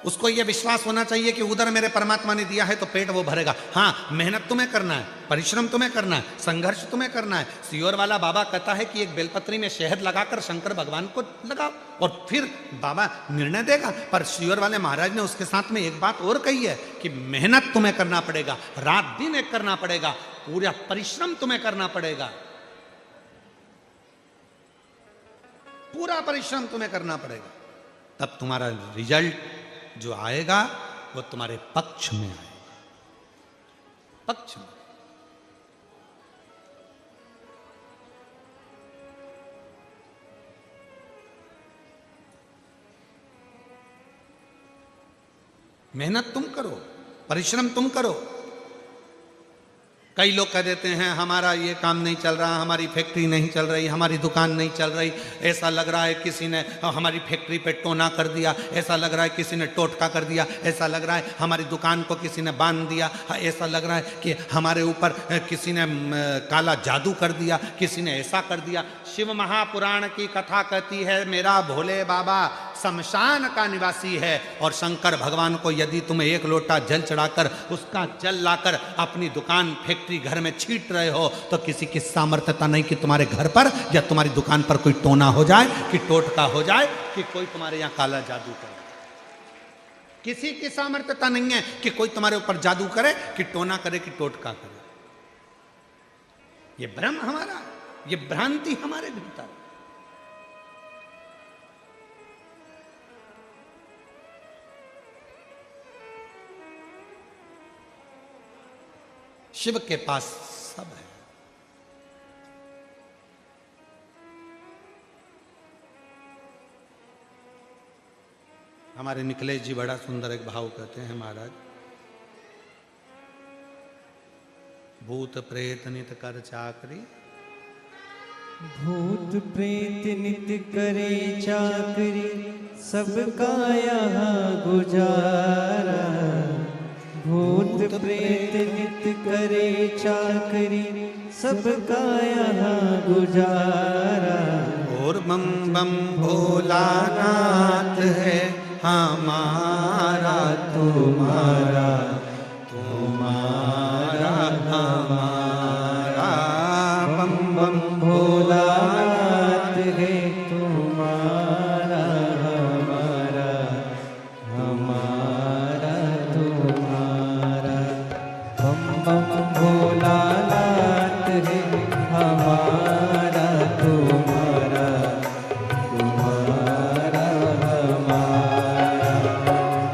उसको ये विश्वास होना चाहिए कि उधर मेरे परमात्मा ने दिया है तो पेट वो भरेगा। हाँ, मेहनत तुम्हें करना है, परिश्रम तुम्हें करना है, संघर्ष तुम्हें करना है। सियोर वाला बाबा कहता है कि एक बेलपत्री में शहद लगाकर शंकर भगवान को लगाओ और फिर बाबा निर्णय देगा। पर सियोर वाले महाराज ने उसके साथ में एक बात और कही है कि मेहनत तुम्हें करना पड़ेगा, रात दिन एक करना पड़ेगा, पूरा परिश्रम तुम्हें करना पड़ेगा, पूरा परिश्रम तुम्हें करना पड़ेगा, तब तुम्हारा रिजल्ट जो आएगा वो तुम्हारे पक्ष में आएगा, पक्ष में। मेहनत तुम करो, परिश्रम तुम करो। कई लोग कह देते हैं हमारा ये काम नहीं चल रहा, हमारी फैक्ट्री नहीं चल रही, हमारी दुकान नहीं चल रही, ऐसा लग रहा है किसी ने हमारी फैक्ट्री पे टोना कर दिया, ऐसा लग रहा है किसी ने टोटका कर दिया, ऐसा लग रहा है हमारी दुकान को किसी ने बांध दिया, ऐसा लग रहा है कि हमारे ऊपर किसी ने काला जादू कर दिया, किसी ने ऐसा कर दिया। शिव महापुराण की कथा कहती है मेरा भोले बाबा शमशान का निवासी है, और शंकर भगवान को यदि तुम एक लोटा जल चढ़ाकर उसका जल लाकर अपनी दुकान फैक्ट्री घर में छीट रहे हो तो किसी की सामर्थ्यता नहीं कि तुम्हारे घर पर या तुम्हारी दुकान पर कोई टोना हो जाए, कि टोटका हो जाए, कि कोई तुम्हारे यहां काला जादू करे। किसी की सामर्थ्यता नहीं है कि कोई तुम्हारे ऊपर जादू करे, कि टोना करे, कि टोटका करे। ये भ्रम हमारा, ये भ्रांति हमारे भीतर। शिव के पास सब है। हमारे निखिलेश जी बड़ा सुंदर एक भाव कहते हैं महाराज, भूत प्रेत नित कर चाकरी, भूत प्रेत नित करे चाकरी, सबका यहाँ गुजारा। भूत प्रेत नित करे चाकरी, सबका यहाँ गुजारा। और बम बम भोलानाथ है हमारा तुम्हारा, तुम्हारा हमारा। बम बम भोलानाथ है तुम्हारा हमारा, हमारा तुम्हारा। बम बम भोलानाथ है हमारा तुम्हारा, तुम्हारा हमारा।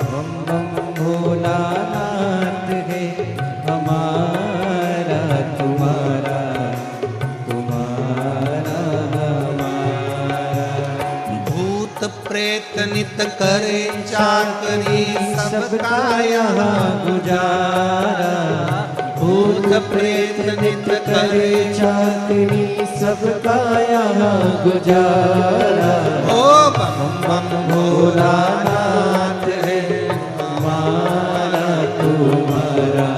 बम बम भोलानाथ है हमारा तुम्हारा, तुम्हारा हमारा। भूत प्रेत नित करे चाकरी, सबका यहाँ गुजारा। भूत प्रेत नित करे चाकरी, सबका यहाँ गुजारा। ओ बम बम भोलानाथ है हमारा तुम्हारा,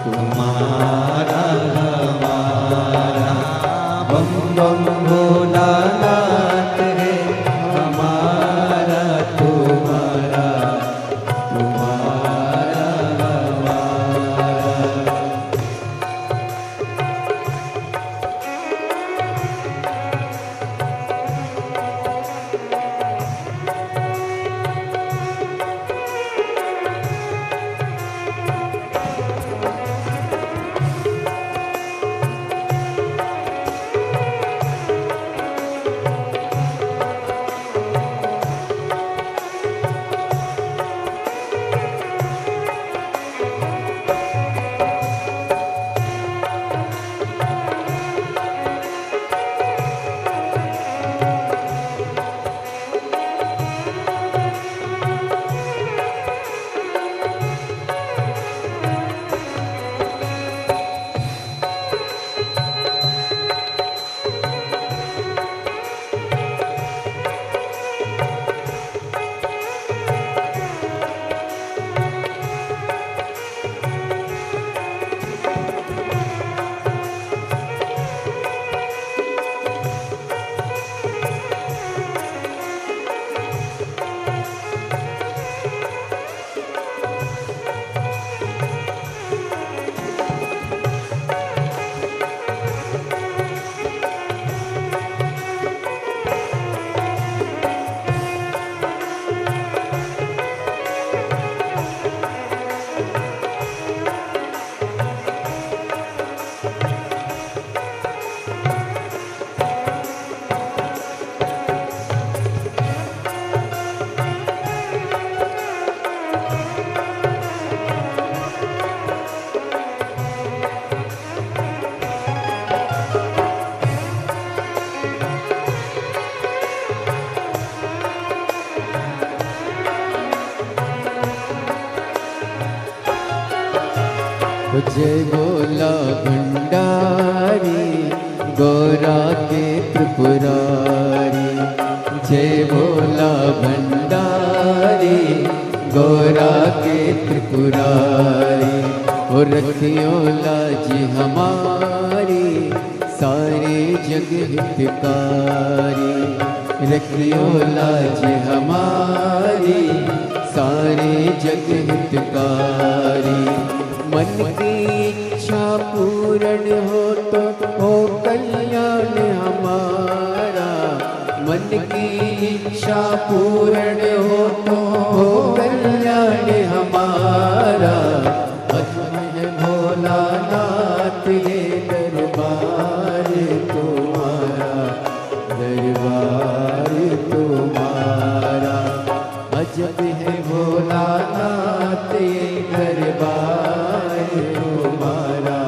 तुम्हारा हमारा। बम बम भोलानाथ है हमारा तुम्हारा, तुम्हारा हमारा। जय बोला भंडारी गौरा के त्रिपुरारी, जय बोला भंडारी गौरा के त्रिपुरारी। और रखियो लाजी हमारी सारे जग हितकारी, रखियो लाजी हमारी सारे जग हितकारी। मन की इच्छा पूर्ण हो तो हो कल्याण हमारा, मन की इच्छा पूर्ण हो तो हो कल्याण हमारा। अजय भोलानाथ ये दरबार तुम्हारा, दरबार तुम्हारा। अजब है भोलानाथ ये दरबार तुम्हारा,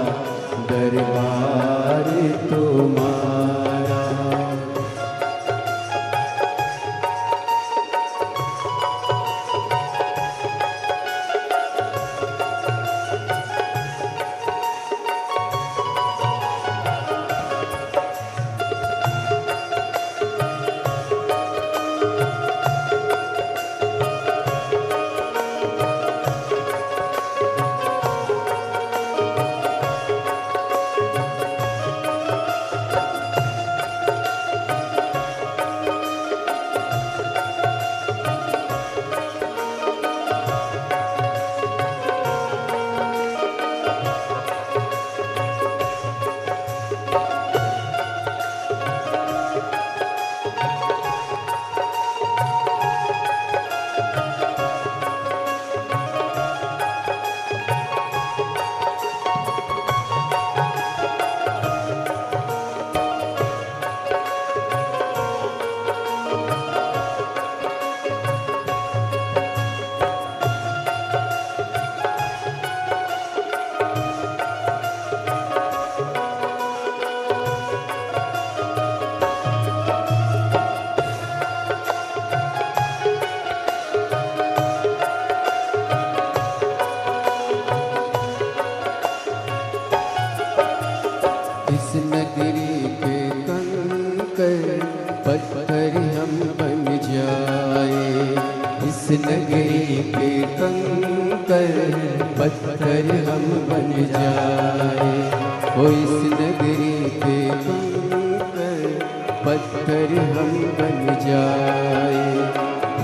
पत्थर हम बन जाए,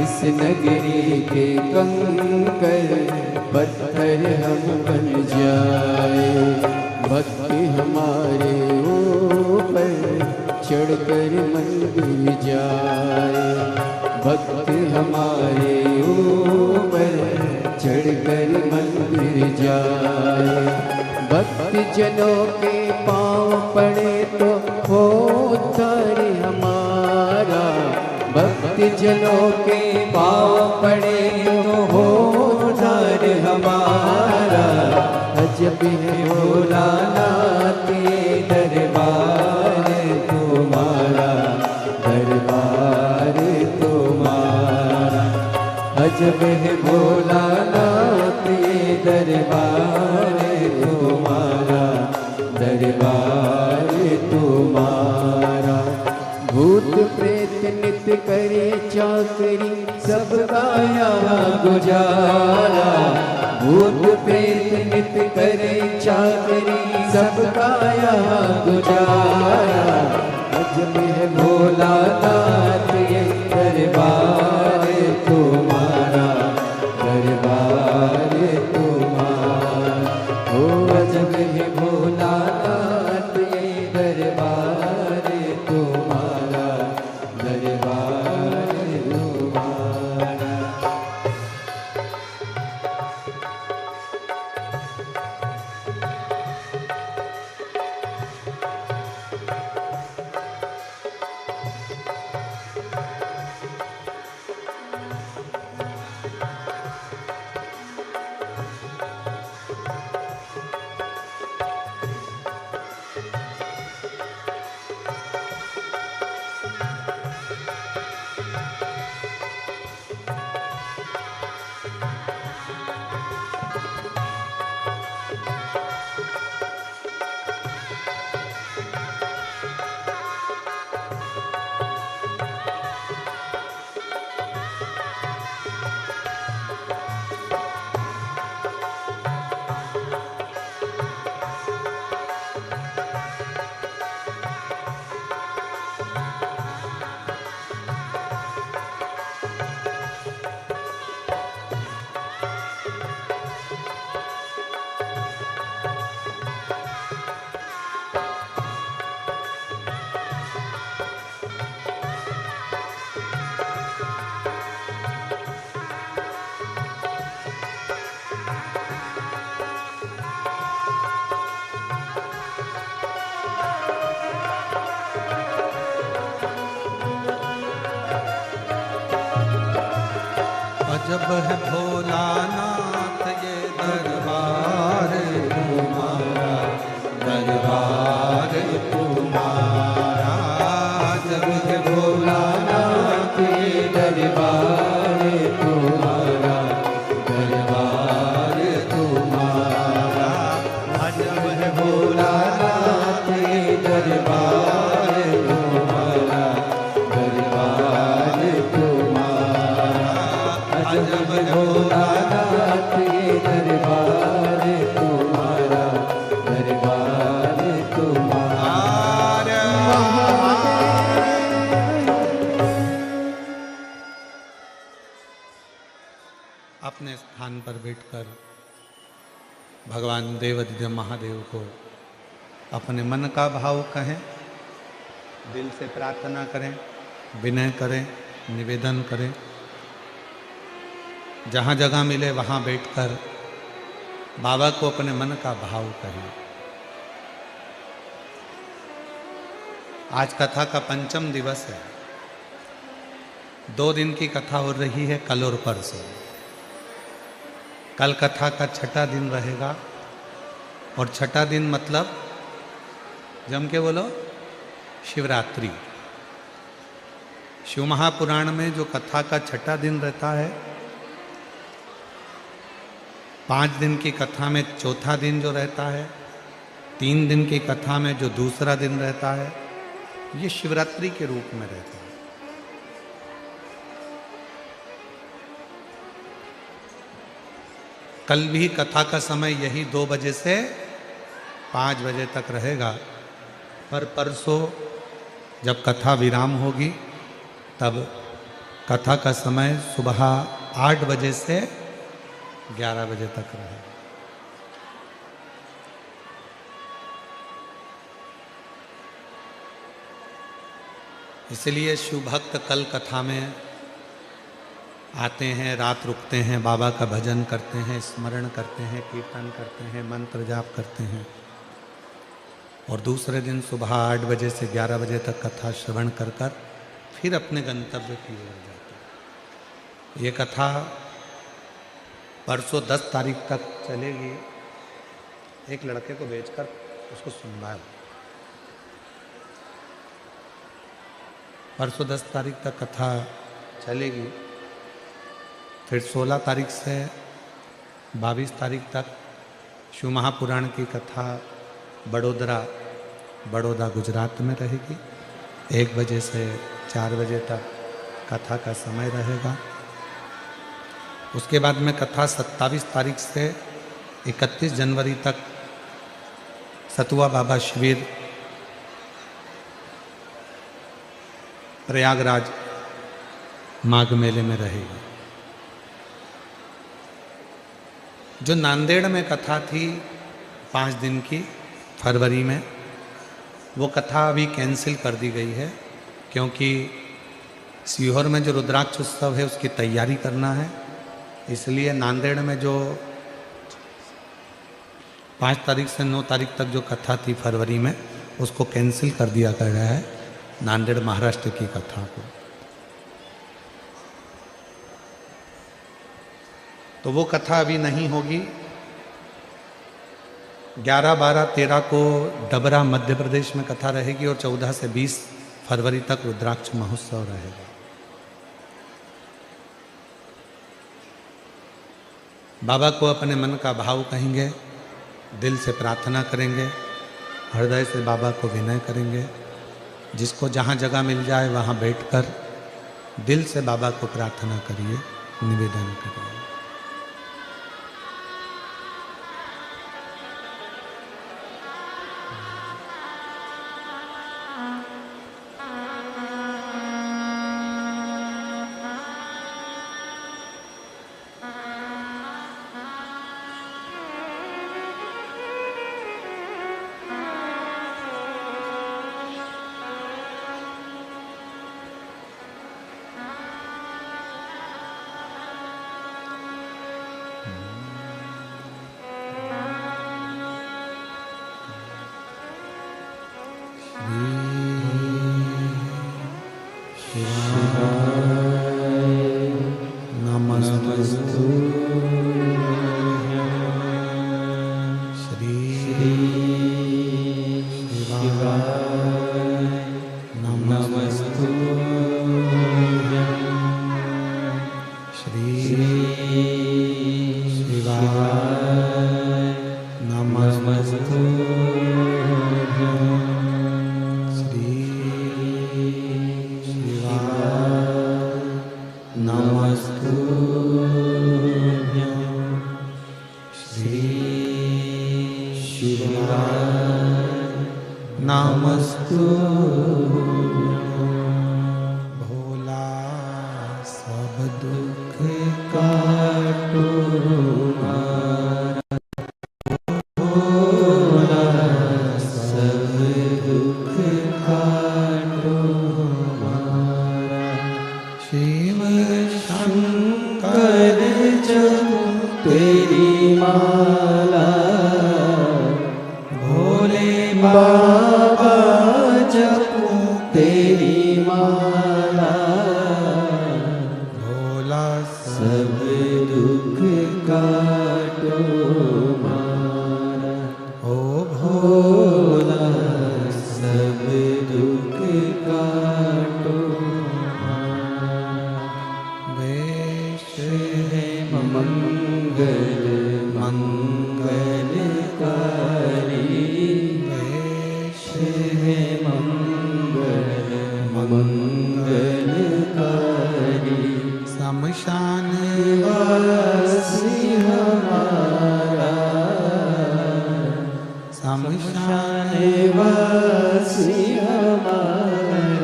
इस नगरी के कंकर पत्थर हम बन जाए। भक्ति हमारे ऊपर चढ़कर मंदिर जाए, भक्ति हमारे ऊपर चढ़कर मंदिर जाए। भक्ति जनों के पाँव पड़े तो हो उद्धार हमारा, भक्ति जनों के पाँव पड़े तो हो उद्धार हमारा। अजब है भोलानाथ ये दरबार तुम्हारा, दरबार तुम्हारा। अजब है भोलानाथ ये दरबार तुम्हारा, दरबार तुम्हारा। भूत प्रेत नित्य करे चाकरी, सबका यहाँ गुजारा। भूत प्रेत नित्य करे चाकरी, सबका यहाँ गुजारा। अजब है भोलानाथ ये दरबार तुम्हारा, दरबार तुम्हारा। ओ अजब है भोलानाथ ये दरबार तुम्हारा, दरबार तुम्हारा। अजब है भोलानाथ ये दरबार तुम्हारा, दरबार तुम्हारा। अजब है भोलानाथ ये दरबार तुम्हारा, दरबार तुम्हारा। अजब है भोलानाथ ये दरबार तुम्हारा, दरबार तुम्हारा। अजब है भोलानाथ ये दरबार तुम्हारा, दरबार तुम्हारा। अपने स्थान पर बैठकर भगवान देवाधिदेव महादेव को अपने मन का भाव कहें, दिल से प्रार्थना करें, विनय करें, निवेदन करें। जहाँ जगह मिले वहाँ बैठकर बाबा को अपने मन का भाव कहें। आज कथा का पंचम दिवस है। 2 दिन की कथा हो रही है, कल और परसों। कल कथा का 6ठा दिन रहेगा और 6ठा दिन मतलब जम के बोलो शिवरात्रि। शिव महापुराण में जो कथा का 6ठा दिन रहता है, 5 दिन की कथा में चौथा दिन जो रहता है, 3 दिन की कथा में जो दूसरा दिन रहता है, ये शिवरात्रि के रूप में रहता है। कल भी कथा का समय यही 2 बजे से 5 बजे तक रहेगा, पर परसों जब कथा विराम होगी तब कथा का समय सुबह 8 बजे से 11 बजे तक रहेगा। इसलिए शिव भक्त कल कथा में आते हैं, रात रुकते हैं, बाबा का भजन करते हैं, स्मरण करते हैं, कीर्तन करते हैं, मंत्र जाप करते हैं और दूसरे दिन सुबह 8 बजे से 11 बजे तक कथा श्रवण कर कर फिर अपने गंतव्य की ओर जाते हैं। ये कथा परसों 10 तारीख तक चलेगी। एक लड़के को भेजकर उसको सुनवाए। परसों 10 तारीख तक कथा चलेगी, फिर 16 तारीख से 22 तारीख तक शिव महापुराण की कथा बड़ौदा गुजरात में रहेगी। 1 बजे से 4 बजे तक कथा का समय रहेगा। उसके बाद में कथा 27 तारीख से 31 जनवरी तक सतुआ बाबा शिविर प्रयागराज माघ मेले में रहेगी। जो नांदेड़ में कथा थी 5 दिन की फरवरी में, वो कथा अभी कैंसिल कर दी गई है क्योंकि सीहोर में जो रुद्राक्ष उत्सव है उसकी तैयारी करना है। इसलिए नांदेड़ में जो 5 तारीख से 9 तारीख तक जो कथा थी फरवरी में, उसको कैंसिल कर दिया गया है, नांदेड़ महाराष्ट्र की कथा को। तो वो कथा अभी नहीं होगी। 11, 12, 13 को डबरा मध्य प्रदेश में कथा रहेगी और 14 से 20 फरवरी तक रुद्राक्ष महोत्सव रहेगा। बाबा को अपने मन का भाव कहेंगे, दिल से प्रार्थना करेंगे, हृदय से बाबा को विनय करेंगे। जिसको जहाँ जगह मिल जाए वहाँ बैठकर दिल से बाबा को प्रार्थना करिए, निवेदन करिए। शमशान वासी हमारा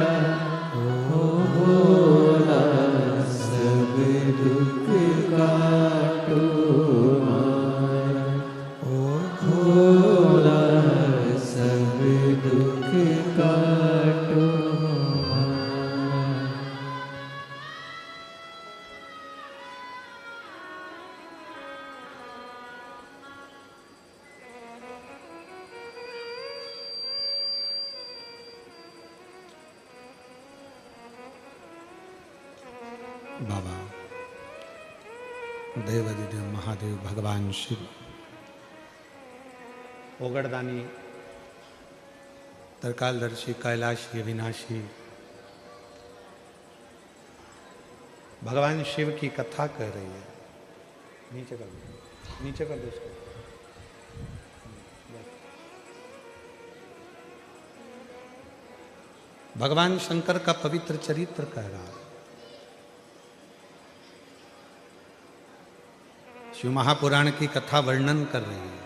बाबा देवादिदेव महादेव भगवान शिव, ओगड़दानी, तरकालदर्शी, कैलाशी, अविनाशी भगवान शिव की कथा कह रही है। नीचे कर दो, नीचे कर दो उसको। भगवान शंकर का पवित्र चरित्र कह रहा है। शिव महापुराण की कथा वर्णन कर रही है।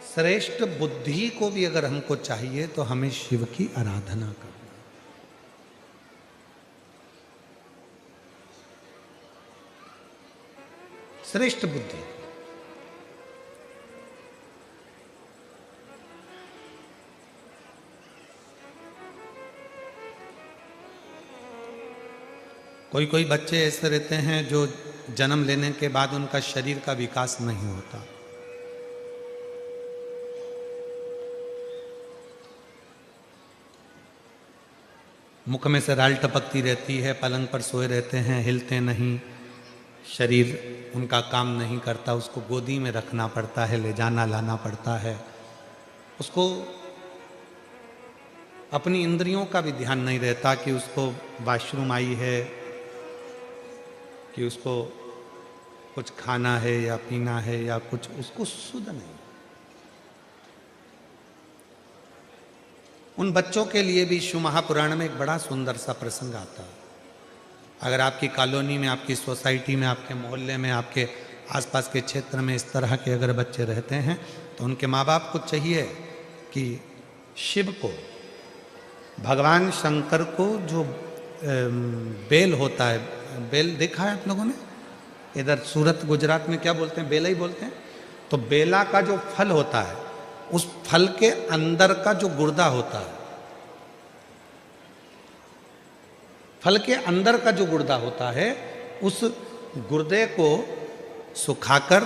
श्रेष्ठ बुद्धि को भी अगर हमको चाहिए तो हमें शिव की आराधना करना। श्रेष्ठ बुद्धि, कोई कोई बच्चे ऐसे रहते हैं जो जन्म लेने के बाद उनका शरीर का विकास नहीं होता। मुख में से राल टपकती रहती है, पलंग पर सोए रहते हैं, हिलते नहीं, शरीर उनका काम नहीं करता, उसको गोदी में रखना पड़ता है, ले जाना लाना पड़ता है। उसको अपनी इंद्रियों का भी ध्यान नहीं रहता कि उसको वॉशरूम आई है, कि उसको कुछ खाना है या पीना है या कुछ, उसको सुध नहीं। उन बच्चों के लिए भी शिव महापुराण में एक बड़ा सुंदर सा प्रसंग आता है। अगर आपकी कॉलोनी में, आपकी सोसाइटी में, आपके मोहल्ले में, आपके आसपास के क्षेत्र में इस तरह के अगर बच्चे रहते हैं तो उनके माँ बाप को चाहिए कि शिव को, भगवान शंकर को जो बेल होता है, बेल देखा है आप लोगों ने? इधर सूरत गुजरात में क्या बोलते हैं? बेला ही बोलते हैं। तो बेला का जो फल होता है, उस फल के अंदर का जो गुर्दा होता है, फल के अंदर का जो गुर्दा होता है, उस गुर्दे को सुखाकर,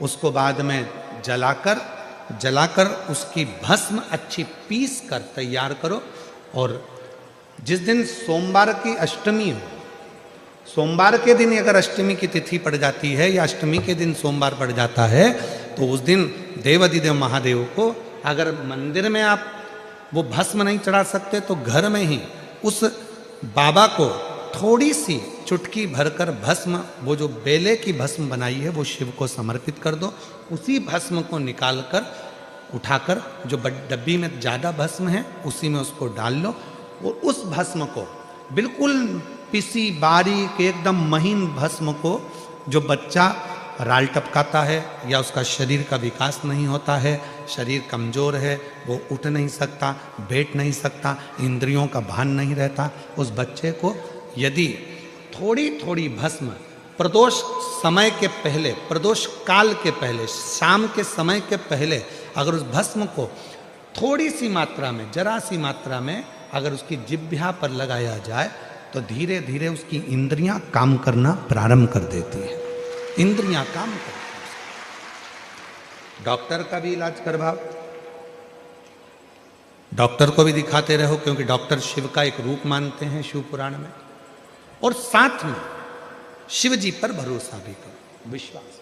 उसको बाद में जलाकर उसकी भस्म अच्छी पीस कर तैयार करो। और जिस दिन सोमवार की अष्टमी हो, सोमवार के दिन अगर अष्टमी की तिथि पड़ जाती है या अष्टमी के दिन सोमवार पड़ जाता है, तो उस दिन देवादिदेव महादेव को, अगर मंदिर में आप वो भस्म नहीं चढ़ा सकते तो घर में ही उस बाबा को थोड़ी सी चुटकी भरकर भस्म, वो जो बेले की भस्म बनाई है, वो शिव को समर्पित कर दो। उसी भस्म को निकालकर उठाकर, जो डब्बी में ज़्यादा भस्म है उसी में उसको डाल लो, और उस भस्म को बिल्कुल पिसी बारीक एकदम महीन भस्म को, जो बच्चा राल टपकाता है या उसका शरीर का विकास नहीं होता है, शरीर कमज़ोर है, वो उठ नहीं सकता, बैठ नहीं सकता, इंद्रियों का भान नहीं रहता, उस बच्चे को यदि थोड़ी थोड़ी भस्म प्रदोष समय के पहले, प्रदोष काल के पहले, शाम के समय के पहले अगर उस भस्म को थोड़ी सी मात्रा में, जरा सी मात्रा में अगर उसकी जिह्वा पर लगाया जाए तो धीरे धीरे उसकी इंद्रियां काम करना प्रारंभ कर देती है। इंद्रियां काम करती हैं। डॉक्टर का भी इलाज करवाओ, डॉक्टर को भी दिखाते रहो, क्योंकि डॉक्टर शिव का एक रूप मानते हैं शिव पुराण में। और साथ में शिव जी पर भरोसा भी करो, विश्वास।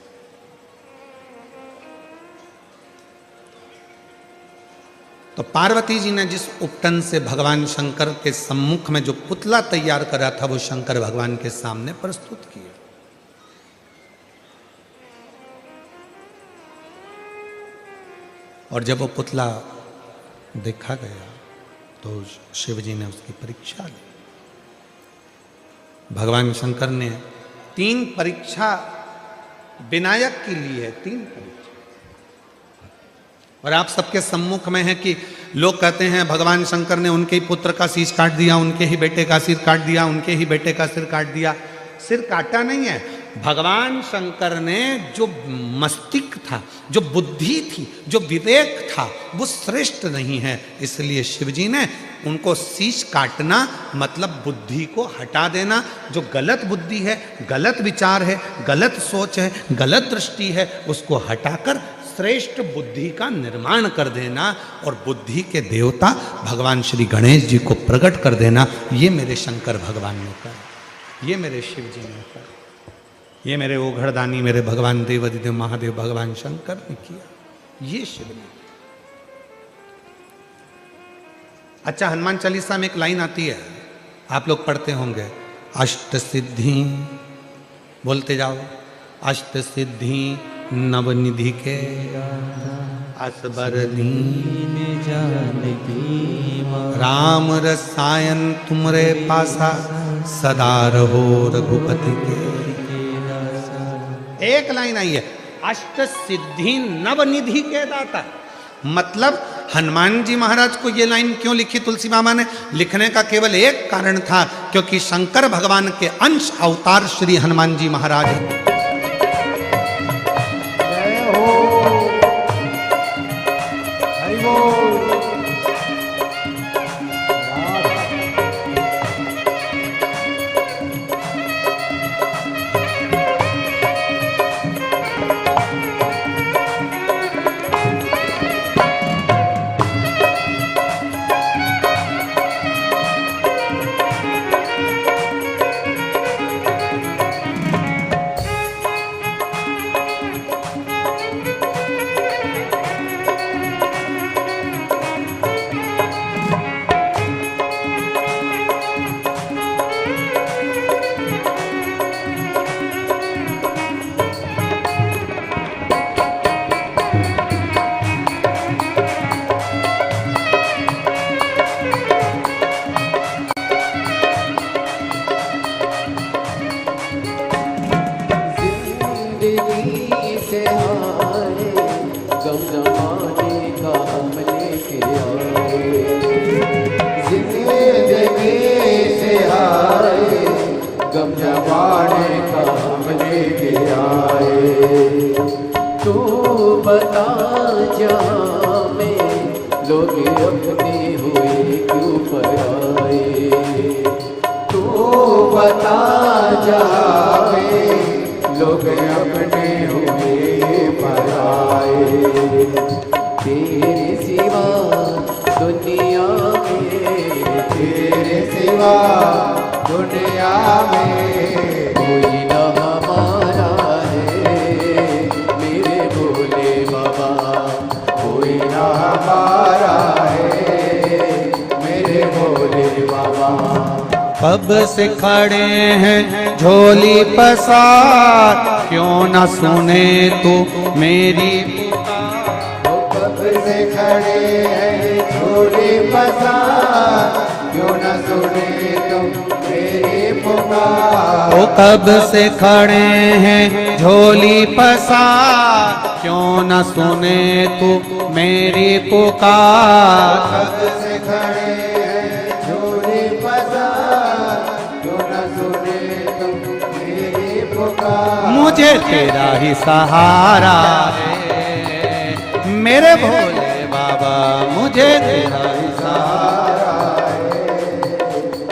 तो पार्वती जी ने जिस उपटन से भगवान शंकर के सम्मुख में जो पुतला तैयार करा था, वो शंकर भगवान के सामने प्रस्तुत किया। और जब वो पुतला देखा गया तो शिव जी ने उसकी परीक्षा ली। भगवान शंकर ने 3 परीक्षा विनायक की ली है, 3 परीक्षा। और आप सबके सम्मुख में है कि लोग कहते हैं भगवान शंकर ने उनके ही पुत्र का शीश काट दिया, उनके ही बेटे का सिर काट दिया, उनके ही बेटे का सिर काट दिया। सिर काटा नहीं है, भगवान शंकर ने जो मस्तिष्क था, जो बुद्धि थी, जो विवेक था, वो श्रेष्ठ नहीं है। इसलिए शिवजी ने उनको शीश काटना मतलब बुद्धि को हटा देना। जो गलत बुद्धि है, गलत विचार है, गलत सोच है, गलत दृष्टि है, उसको हटाकर श्रेष्ठ बुद्धि का निर्माण कर देना और बुद्धि के देवता भगवान श्री गणेश जी को प्रकट कर देना, ये मेरे शंकर भगवान ने कहा, ये मेरे शिव जी ने कहा, ये मेरे ओघड़दानी मेरे भगवान देवादिदेव महादेव भगवान शंकर ने किया, ये शिव ने। अच्छा, हनुमान चालीसा में एक लाइन आती है, आप लोग पढ़ते होंगे, अष्ट सिद्धि, बोलते जाओ, अष्ट सिद्धि नवनिधि के असबर दीन जानकी, राम रसायन तुमरे पासा सदा रहो रघुपति के। एक लाइन आई है, अष्ट सिद्धि नवनिधि के दाता। मतलब हनुमान जी महाराज को ये लाइन क्यों लिखी तुलसी बाबा ने? लिखने का केवल एक कारण था, क्योंकि शंकर भगवान के अंश अवतार श्री हनुमान जी महाराज। कब से खड़े हैं झोली पसार, क्यों न सुने तो मेरी पुकार। कब से खड़े हैं झोली पसार, क्यों न सुने तो मेरी पुकार। ओ कब से खड़े हैं झोली पसार, क्यों न सुने तो मेरी पुकार। कब से खड़े मुझे तेरा ही सहारा है मेरे भोले बाबा, मुझे तेरा ही सहारा है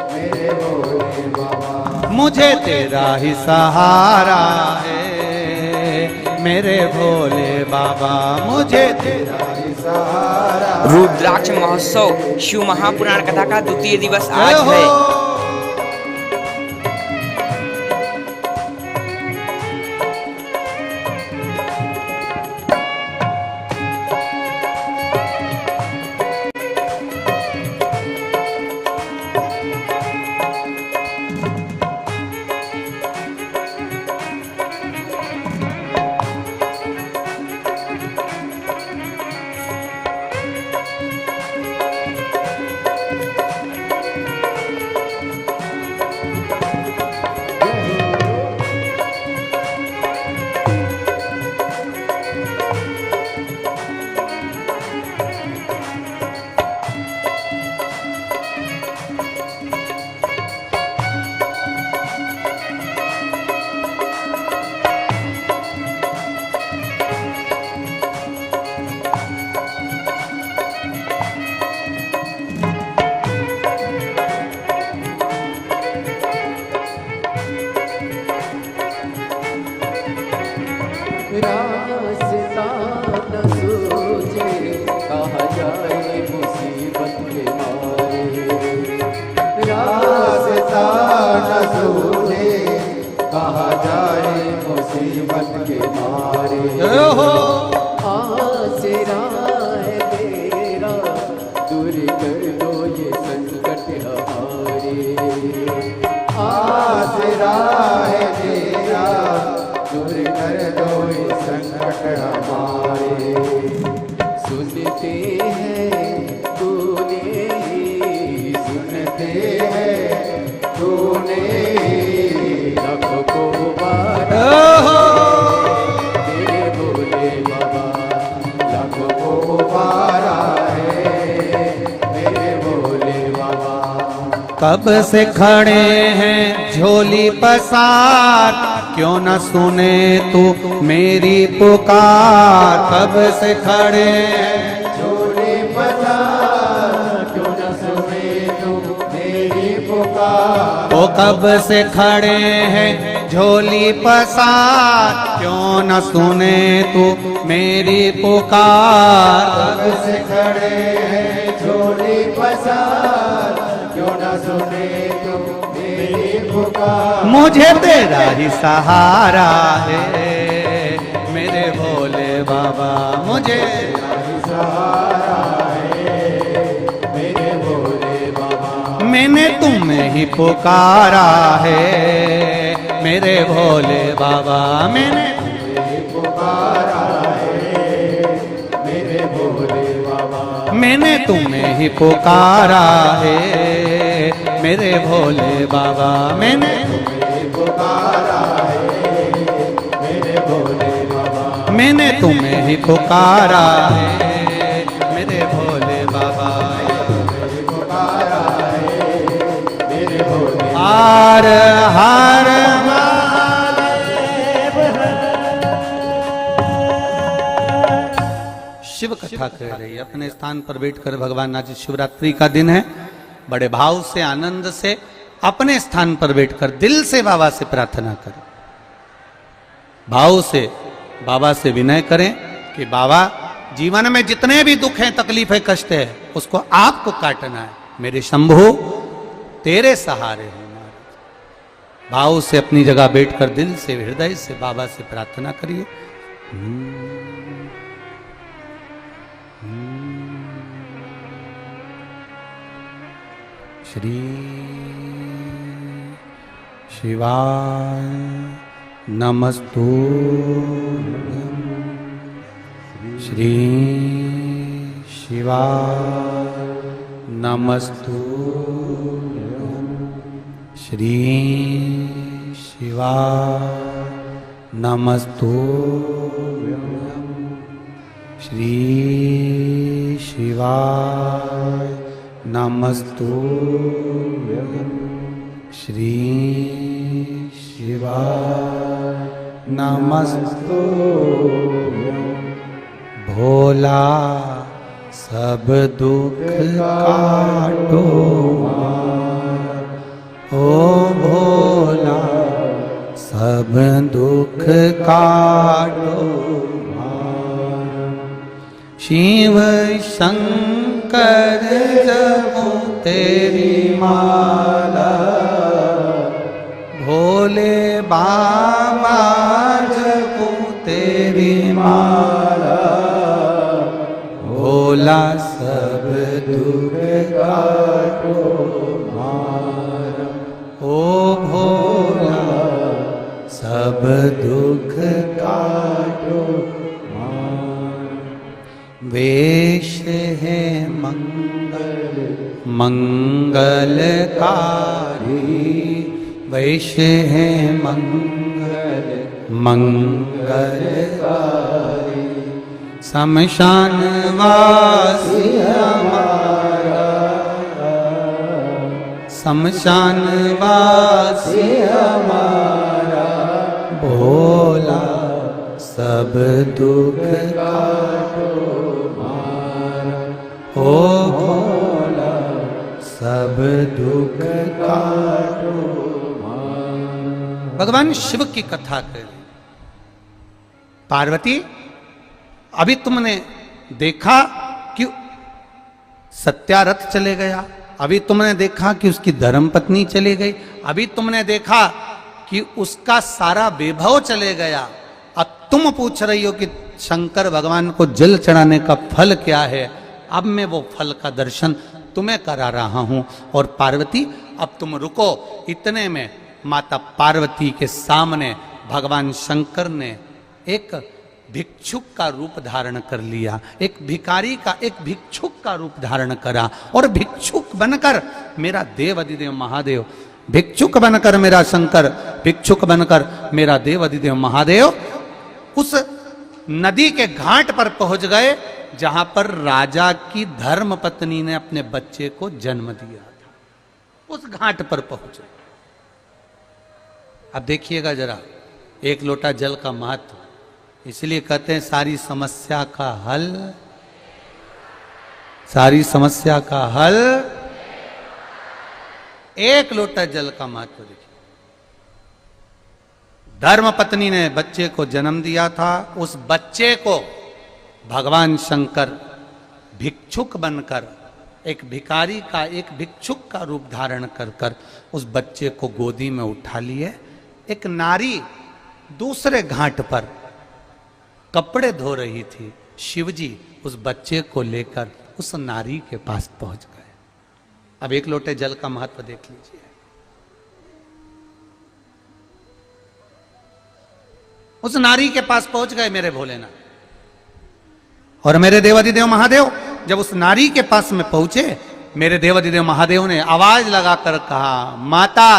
मेरे भोले बाबा, मुझे तेरा ही सहारा है मेरे भोले बाबा, मुझे तेरा ही सहारा। रुद्राक्ष महोत्सव शिव महापुराण कथा का द्वितीय दिवस आज है। कहा जाए मुसीबत के मारे, रास्ता न सूझे कहा जाए मुसीबत के मारे। आसरा है तेरा दूर कर दो ये संकट हमारे, आसरा है तेरा दूर कर दो ये संकट हमारे। सुनते हैं तूने सुनते हैं तूने रब को तेरे बोले बाबा रब को बारा है मेरे बोले बाबा। कब से खड़े हैं झोली पसार, क्यों न सुने तू मेरी पुकार। कब से खड़े हैं झोली पसार, क्यों न सुने तू मेरी पुकार। ओ कब से खड़े हैं झोली पसार, क्यों न सुने तू मेरी पुकार। कब से खड़े हैं झोली पसार, क्यों न सुने तू मेरी पुकार। मुझे तेरा ही सहारा है मेरे भोले बाबा, मुझे सहारा है मेरे भोले बाबा। मैंने तुम्हें ही पुकारा है मेरे भोले बाबा, मैंने पुकारा है मेरे भोले बाबा। मैंने तुम्हें ही पुकारा है मेरे भोले बाबा, मैंने पुकारा है मेरे भोले बाबा। मैंने तुम्हें ही पुकारा है मेरे भोले बाबा। पुकारा है मेरे भोले। हर हर शिव कथा कह रही है। अपने स्थान पर बैठकर भगवान, आज शिवरात्रि का दिन है, बड़े भाव से आनंद से अपने स्थान पर बैठकर दिल से बाबा से प्रार्थना करें, भाव से बाबा से विनय करें कि बाबा जीवन में जितने भी दुख हैं, तकलीफ है, कष्ट है, उसको आपको काटना है। मेरे शंभु तेरे सहारे हो। भाव से अपनी जगह बैठकर दिल से हृदय से बाबा से प्रार्थना करिए। श्री शिवाय नमस्तु, श्री शिवाय नमस्तु, श्री शिवाय नमस्तु, श्री शिवाय नमस्तु, श्री शिवाय नमस्तु। भोला सब दुख काटो, ओ भोला सब दुख काटो। शिव शंकर जपो तेरी माला, भोले बाबा जपो तेरी माला। भोला सब दुख काटो मारा, ओ भोला सब दुख काटो मारा। वेश है मंगल मंगलकारी, वेश है मंगल मंगलकारी। शमशान वासी हमारा, शमशान वासी हमारा। भोला सब दुख काटो मारा, ओ भोला सब दुख काटो मारा। भगवान शिव की कथा करें। पार्वती, अभी तुमने देखा कि सत्यारथ चले गया, अभी तुमने देखा कि उसकी धर्मपत्नी चली गई, अभी तुमने देखा कि उसका सारा वैभव चले गया। अब तुम पूछ रही हो कि शंकर भगवान को जल चढ़ाने का फल क्या है। अब मैं वो फल का दर्शन तुम्हें करा रहा हूं। और पार्वती अब तुम रुको। इतने में माता पार्वती के सामने भगवान शंकर ने एक भिक्षुक का रूप धारण कर लिया, एक भिखारी का, एक भिक्षुक का रूप धारण करा। और भिक्षुक बनकर मेरा देव अधिदेव महादेव, भिक्षुक बनकर मेरा शंकर, भिक्षुक बनकर मेरा देव अधिदेव महादेव उस नदी के घाट पर पहुंच गए जहां पर राजा की धर्म पत्नी ने अपने बच्चे को जन्म दिया था। उस घाट पर पहुंचे। अब देखिएगा जरा एक लोटा जल का महत्व, इसलिए कहते हैं सारी समस्या का हल, सारी समस्या का हल एक लोटा जल का महत्व। देखिए धर्म पत्नी ने बच्चे को जन्म दिया था, उस बच्चे को भगवान शंकर भिक्षुक बनकर, एक भिखारी का, एक भिक्षुक का रूप धारण कर कर उस बच्चे को गोदी में उठा लिए। एक नारी दूसरे घाट पर कपड़े धो रही थी, शिवजी उस बच्चे को लेकर उस नारी के पास पहुंच गए। अब एक लोटे जल का महत्व देख लीजिए। उस नारी के पास पहुंच गए मेरे भोलेनाथ और मेरे देवाधिदेव महादेव। जब उस नारी के पास में पहुंचे, मेरे देवाधिदेव महादेव ने आवाज लगाकर कहा, माता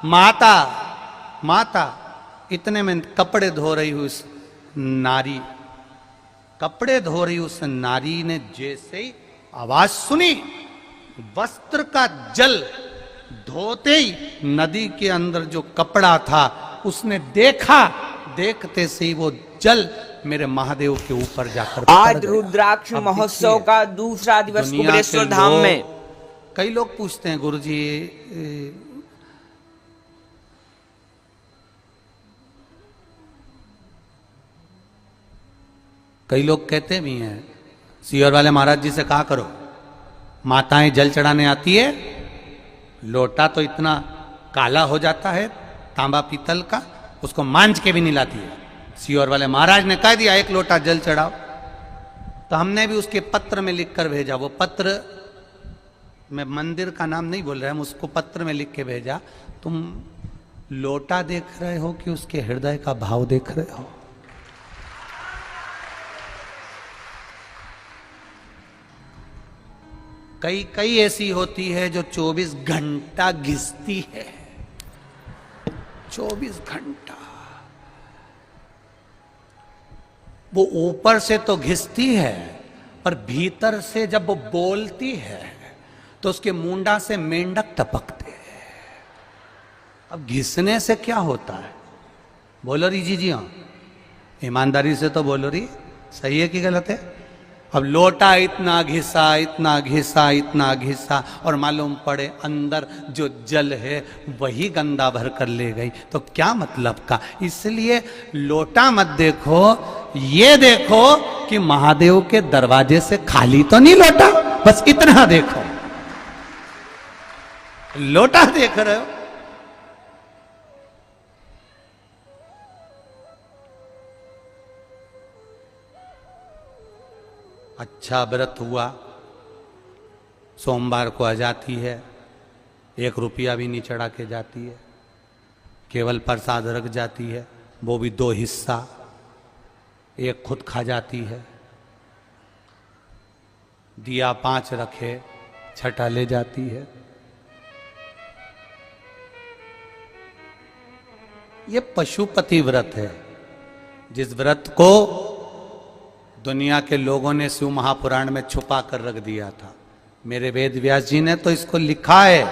माता माता। इतने में कपड़े धो रही हुई उस नारी, कपड़े धो रही उस नारी ने जैसे ही आवाज सुनी, वस्त्र का जल धोते ही नदी के अंदर जो कपड़ा था उसने देखा, देखते से ही वो जल मेरे महादेव के ऊपर जाकर आज रुद्राक्ष महोत्सव का दूसरा दिवस कुबेरेश्वर धाम में। कई लोग पूछते हैं गुरुजी, कई लोग कहते भी हैं सीहोर वाले महाराज जी से कहा करो, माताएं जल चढ़ाने आती है, लोटा तो इतना काला हो जाता है तांबा पीतल का, उसको मांझ के भी नहीं लाती है। सीहोर वाले महाराज ने कह दिया एक लोटा जल चढ़ाओ, तो हमने भी उसके पत्र में लिखकर भेजा। वो पत्र मैं मंदिर का नाम नहीं बोल रहा, हम उसको पत्र में लिख के भेजा, तुम लोटा देख रहे हो कि उसके हृदय का भाव देख रहे हो। कई कई ऐसी होती है जो 24 घंटा घिसती है, 24 घंटा। वो ऊपर से तो घिसती है, पर भीतर से जब वो बोलती है तो उसके मुंडा से मेंढक टपकते हैं। अब घिसने से क्या होता है? बोलो री जी हाँ, ईमानदारी से तो बोलो री, सही है कि गलत है? अब लोटा इतना घिसा, इतना घिसा, इतना घिसा, और मालूम पड़े अंदर जो जल है वही गंदा भर कर ले गई, तो क्या मतलब का? इसलिए लोटा मत देखो, ये देखो कि महादेव के दरवाजे से खाली तो नहीं लोटा, बस इतना देखो। लोटा देख रहे हो, अच्छा व्रत हुआ, सोमवार को आ जाती है, 1 रुपया भी नहीं चढ़ा के जाती है, केवल प्रसाद रख जाती है, वो भी 2 हिस्सा, 1 खुद खा जाती है, दिया 5 रखे, छठा ले जाती है। ये पशुपति व्रत है, जिस व्रत को दुनिया के लोगों ने शिव महापुराण में छुपा कर रख दिया था। मेरे वेद व्यास जी ने तो इसको लिखा है,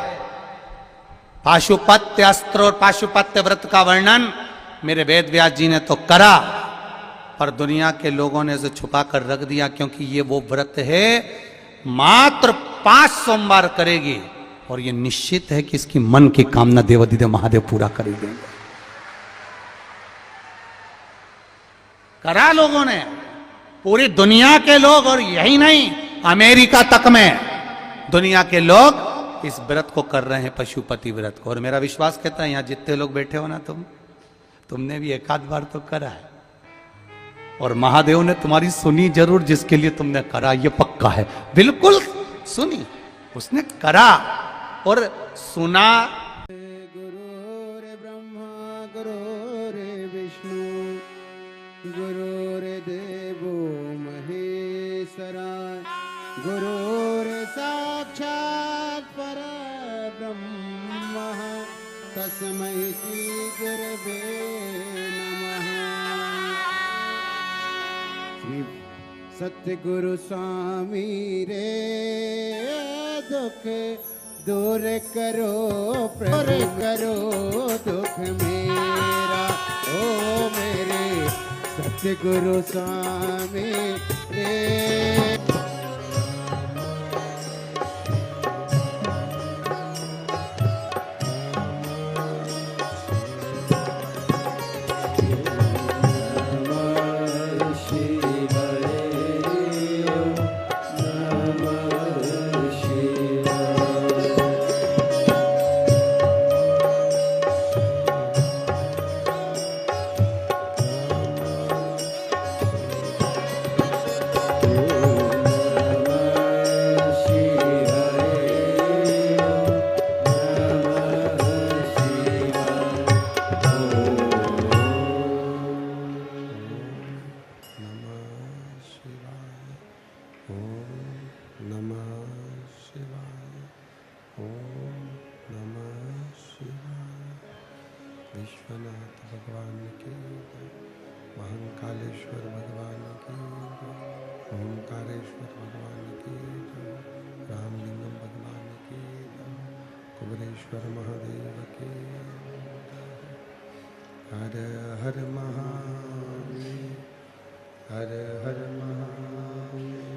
पाशुपत्य अस्त्र और पाशुपत्य व्रत का वर्णन मेरे वेद व्यास जी ने तो करा, पर दुनिया के लोगों ने इसे छुपा कर रख दिया, क्योंकि ये वो व्रत है मात्र 5 सोमवार करेगी और ये निश्चित है कि इसकी मन की कामना देवाधिदेव महादेव पूरा कर देंगे। करा लोगों ने, पूरी दुनिया के लोग, और यही नहीं अमेरिका तक में दुनिया के लोग इस व्रत को कर रहे हैं, पशुपति व्रत को। और मेरा विश्वास कहता है यहां जितने लोग बैठे हो ना, तुमने भी एक आध बार तो करा है, और महादेव ने तुम्हारी सुनी जरूर, जिसके लिए तुमने करा ये पक्का है, बिल्कुल सुनी, उसने करा और सुना। गुरुर्ब्रह्मा गुरुर्विष्णु गुरुर्देवो महेश्वरा गुरुर्साक्षात् परब्रह्म तस्मै श्री गुरवे नमः। श्री सतगुरु स्वामी रे दुख दूर करो, दूर करो दुख मेरा, ओ मेरे सतगुरु स्वामी रे। विश्वनाथ भगवान की जय, महाकालेश्वर भगवान की जय, ओंकारेश्वर भगवान की जय, रामलिंगम भगवान की जय, कुबेरेश्वर महादेव की जय। हर हर महादेव, हर हर महादेव,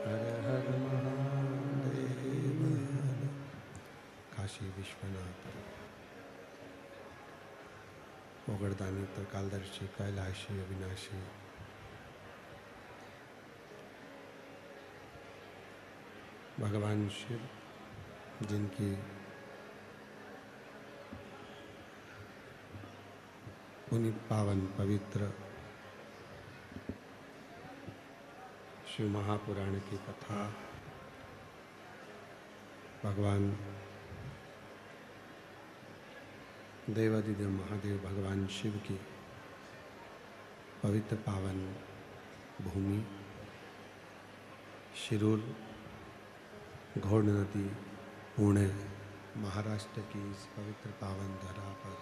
हर हर महादेव। काशी विश्वनाथ मोगड़दानी त्रिकालदर्शी कैलाशी अविनाशी भगवान शिव, जिनकी पुनीत पावन पवित्र शिव महापुराण की कथा, भगवान देवादिदेव महादेव भगवान शिव की पवित्र पावन भूमि शिरूर घोड़ नदी पुणे महाराष्ट्र की इस पवित्र पावन धरा पर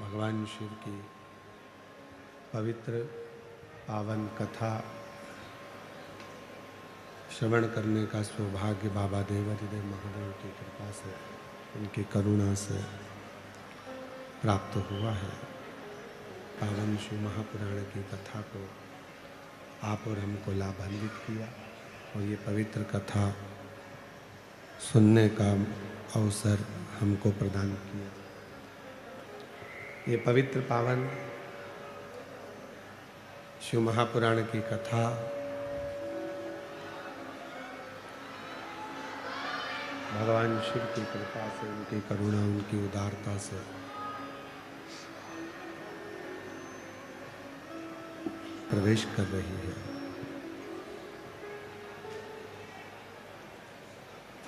भगवान शिव की पवित्र पावन कथा श्रवण करने का सौभाग्य बाबा देवादिदेव महादेव की कृपा से, उनकी करुणा से प्राप्त हुआ है। पावन शिव महापुराण की कथा को आप और हमको लाभान्वित किया और ये पवित्र कथा सुनने का अवसर हमको प्रदान किया। ये पवित्र पावन शिव महापुराण की कथा भगवान शिव की कृपा से, उनकी करुणा, उनकी उदारता से प्रवेश कर रही है।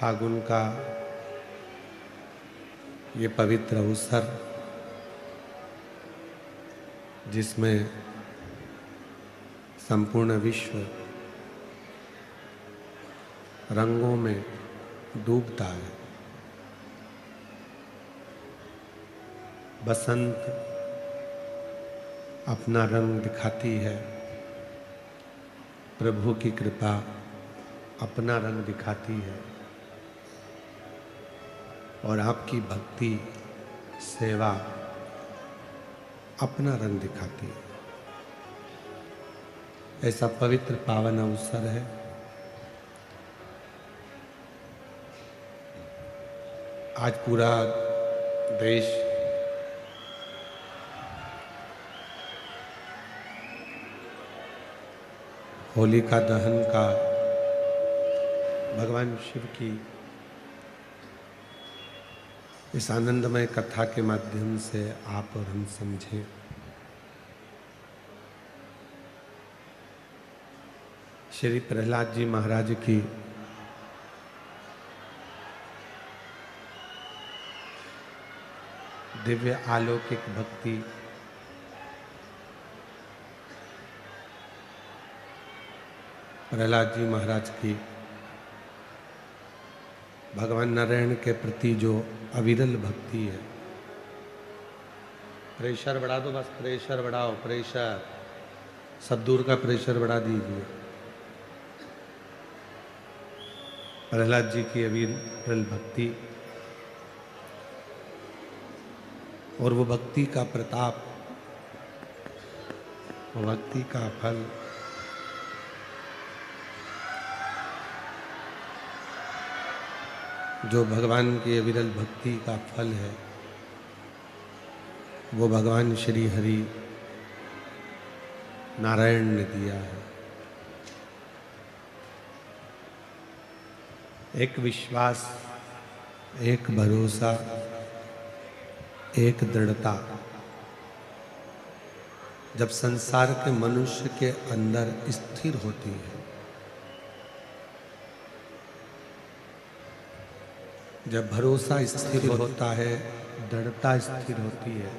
फागुन का ये पवित्र अवसर, जिसमें संपूर्ण विश्व रंगों में डूबता है। बसंत अपना रंग दिखाती है, प्रभु की कृपा अपना रंग दिखाती है, और आपकी भक्ति सेवा अपना रंग दिखाती है। ऐसा पवित्र पावन अवसर है। आज पूरा देश होलिका दहन का भगवान शिव की इस आनंदमय कथा के माध्यम से आप और हम समझें श्री प्रहलाद जी महाराज की दिव्य अलौकिक भक्ति, प्रहलाद जी महाराज की भगवान नारायण के प्रति जो अविरल भक्ति है। प्रेशर बढ़ा दो, बस प्रेशर बढ़ाओ, प्रेशर सब दूर का प्रेशर बढ़ा दीजिए। प्रहलाद जी की अविरल भक्ति और वो भक्ति का प्रताप, वो भक्ति का फल जो भगवान की अविरल भक्ति का फल है, वो भगवान श्री हरि नारायण ने दिया है। एक विश्वास, एक भरोसा, एक दृढ़ता जब संसार के मनुष्य के अंदर स्थिर होती है, जब भरोसा स्थिर होता है, दृढ़ता स्थिर होती है,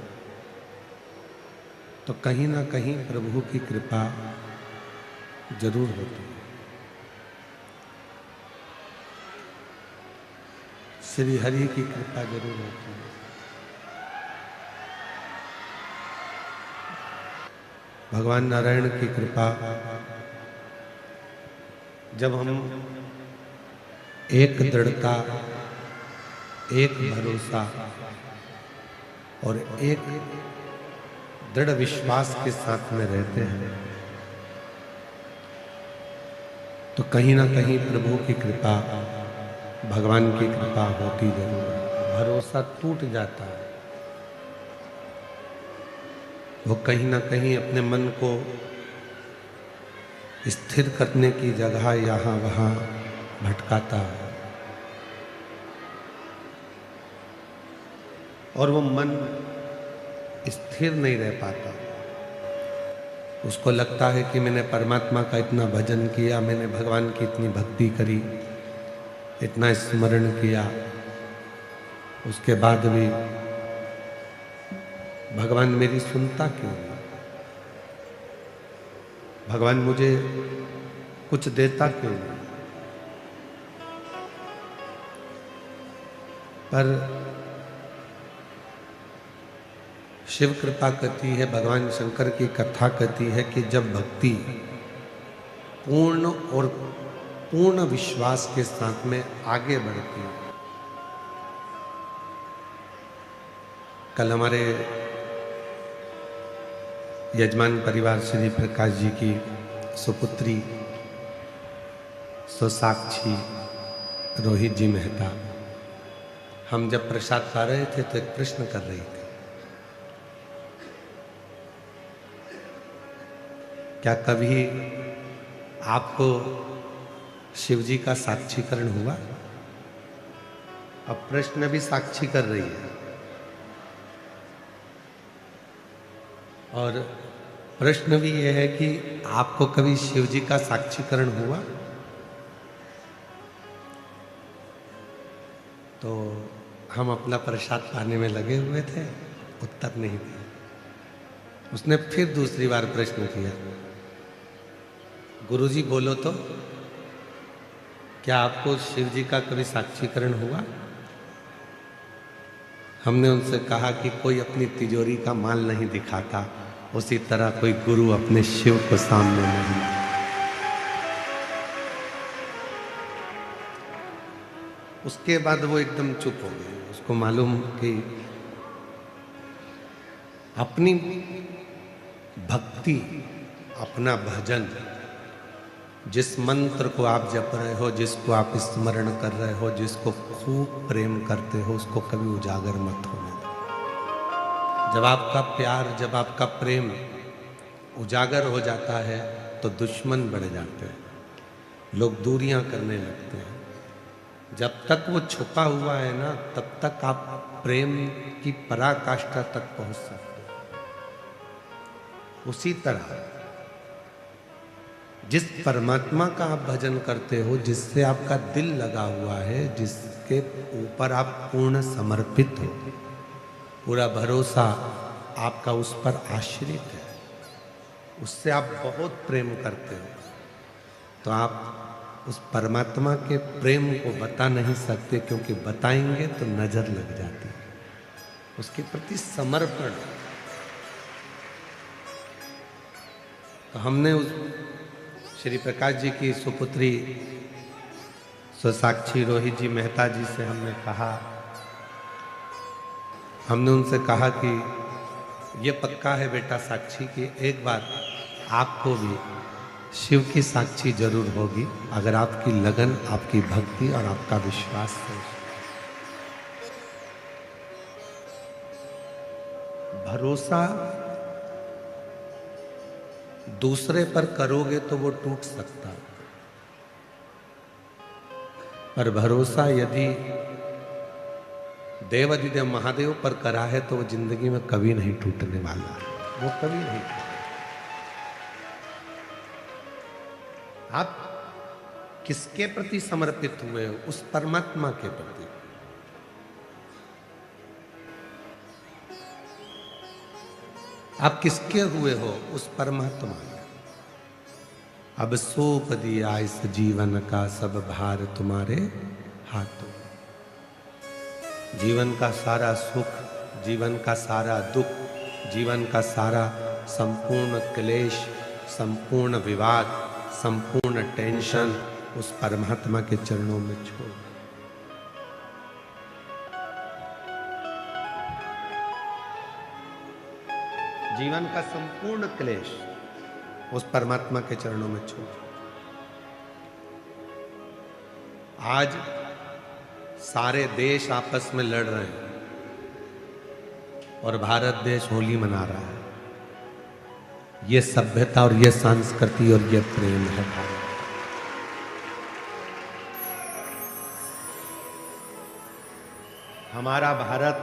तो कहीं ना कहीं प्रभु की कृपा जरूर होती है। श्री हरि की कृपा जरूर होती है। भगवान नारायण की कृपा जब हम एक दृढ़ता, एक भरोसा और एक दृढ़ विश्वास के साथ में रहते हैं, तो कहीं ना कहीं प्रभु की कृपा, भगवान की कृपा होती जरूर है। भरोसा टूट जाता है, वो कहीं ना कहीं अपने मन को स्थिर करने की जगह यहाँ वहाँ भटकाता है, और वो मन स्थिर नहीं रह पाता। उसको लगता है कि मैंने परमात्मा का इतना भजन किया, मैंने भगवान की इतनी भक्ति करी, इतना स्मरण किया, उसके बाद भी भगवान मेरी सुनता क्यों नहीं? भगवान मुझे कुछ देता क्यों नहीं? पर शिव कृपा कहती है, भगवान शंकर की कथा कहती है कि जब भक्ति पूर्ण और पूर्ण विश्वास के साथ में आगे बढ़ती है। कल हमारे यजमान परिवार श्री प्रकाश जी की सुपुत्री सोसाक्षी रोहित जी मेहता, हम जब प्रसाद खा रहे थे तो एक प्रश्न कर रही थी, क्या कभी आपको शिव जी का साक्षीकरण हुआ? अब प्रश्न भी साक्षी कर रही है, और प्रश्न भी यह है कि आपको कभी शिव जी का साक्षीकरण हुआ? तो हम अपना प्रसाद पाने में लगे हुए थे, उत्तर नहीं दिया। उसने फिर दूसरी बार प्रश्न किया, गुरुजी बोलो तो, क्या आपको शिव जी का कभी साक्षीकरण हुआ? हमने उनसे कहा कि कोई अपनी तिजोरी का माल नहीं दिखाता, उसी तरह कोई गुरु अपने शिव को सामने नहीं। उसके बाद वो एकदम चुप हो गई। उसको मालूम कि अपनी भक्ति, अपना भजन, जिस मंत्र को आप जप रहे हो, जिसको आप स्मरण कर रहे हो, जिसको खूब प्रेम करते हो, उसको कभी उजागर मत होने दो। जब आपका प्यार, जब आपका प्रेम उजागर हो जाता है तो दुश्मन बढ़ जाते हैं, लोग दूरियां करने लगते हैं। जब तक वो छुपा हुआ है ना, तब तक आप प्रेम की पराकाष्ठा तक पहुंच सकते हो। उसी तरह जिस परमात्मा का आप भजन करते हो, जिससे आपका दिल लगा हुआ है, जिसके ऊपर आप पूर्ण समर्पित हो, पूरा भरोसा आपका उस पर आश्रित है, उससे आप बहुत प्रेम करते हो, तो आप उस परमात्मा के प्रेम को बता नहीं सकते, क्योंकि बताएंगे तो नजर लग जाती है। उसके प्रति समर्पण। तो हमने उस श्री प्रकाश जी की सुपुत्री स्वसाक्षी रोहित जी मेहता जी से हमने उनसे कहा कि ये पक्का है बेटा साक्षी कि एक बार आपको भी शिव की साक्षी जरूर होगी, अगर आपकी लगन, आपकी भक्ति और आपका विश्वास है। भरोसा दूसरे पर करोगे तो वो टूट सकता है, पर भरोसा यदि देवाधिदेव महादेव पर करा है तो वो जिंदगी में कभी नहीं टूटने वाला है, वो कभी नहीं। आप किसके प्रति समर्पित हुए हो? उस परमात्मा के प्रति। आप किसके हुए हो? उस परमात्मा के। अब सौंप दिया इस जीवन का सब भार तुम्हारे हाथों। जीवन का सारा सुख, जीवन का सारा दुख, जीवन का सारा संपूर्ण क्लेश, संपूर्ण विवाद, संपूर्ण टेंशन उस परमात्मा के चरणों में छोड़। जीवन का संपूर्ण क्लेश उस परमात्मा के चरणों में छोड़। आज सारे देश आपस में लड़ रहे हैं और भारत देश होली मना रहा है। ये सभ्यता और ये संस्कृति और ये प्रेम है भारत। हमारा भारत,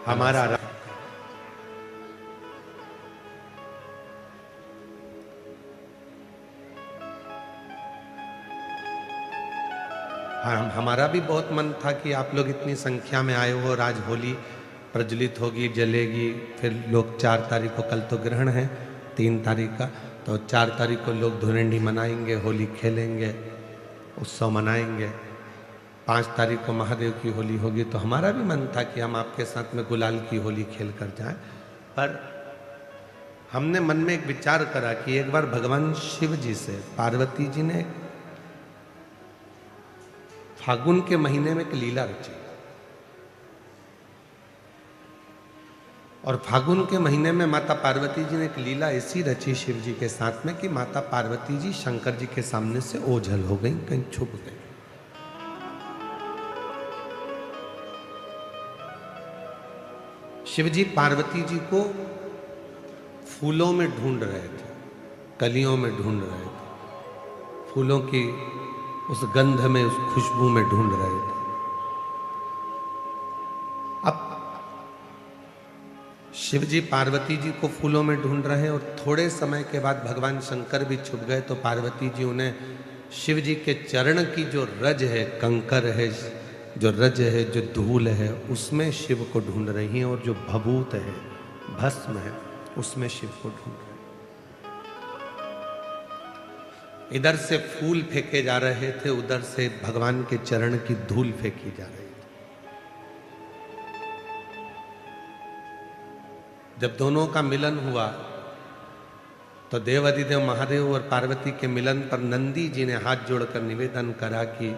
हमारा हमारा भी बहुत मन था कि आप लोग इतनी संख्या में आए हो और आज होली प्रज्वलित होगी, जलेगी। फिर लोग 4 तारीख को, कल तो ग्रहण है 3 तारीख का, तो 4 तारीख को लोग धुरंडी मनाएंगे, होली खेलेंगे, उत्सव मनाएंगे। 5 तारीख को महादेव की होली होगी। तो हमारा भी मन था कि हम आपके साथ में गुलाल की होली खेल कर जाएं, पर हमने मन में एक विचार करा कि एक बार भगवान शिव जी से पार्वती जी ने फागुन के महीने में एक लीला रची, और फागुन के महीने में माता पार्वती जी ने एक लीला ऐसी रची शिव जी के साथ में कि माता पार्वती जी शंकर जी के सामने से ओझल हो गई, कहीं छुप गई। शिव जी पार्वती जी को फूलों में ढूंढ रहे थे, कलियों में ढूंढ रहे थे, फूलों की उस गंध में, उस खुशबू में ढूंढ रहे थे। अब शिव जी पार्वती जी को फूलों में ढूंढ रहे हैं और थोड़े समय के बाद भगवान शंकर भी छुप गए। तो पार्वती जी उन्हें शिव जी के चरण की जो रज है, कंकर है, जो रज है, जो धूल है, उसमें शिव को ढूंढ रही हैं, और जो भभूत है, भस्म है, उसमें शिव को ढूंढ रही हैं। इधर से फूल फेंके जा रहे थे, उधर से भगवान के चरण की धूल फेंकी जा रही थी। जब दोनों का मिलन हुआ तो देवाधिदेव महादेव और पार्वती के मिलन पर नंदी जी ने हाथ जोड़कर निवेदन करा कि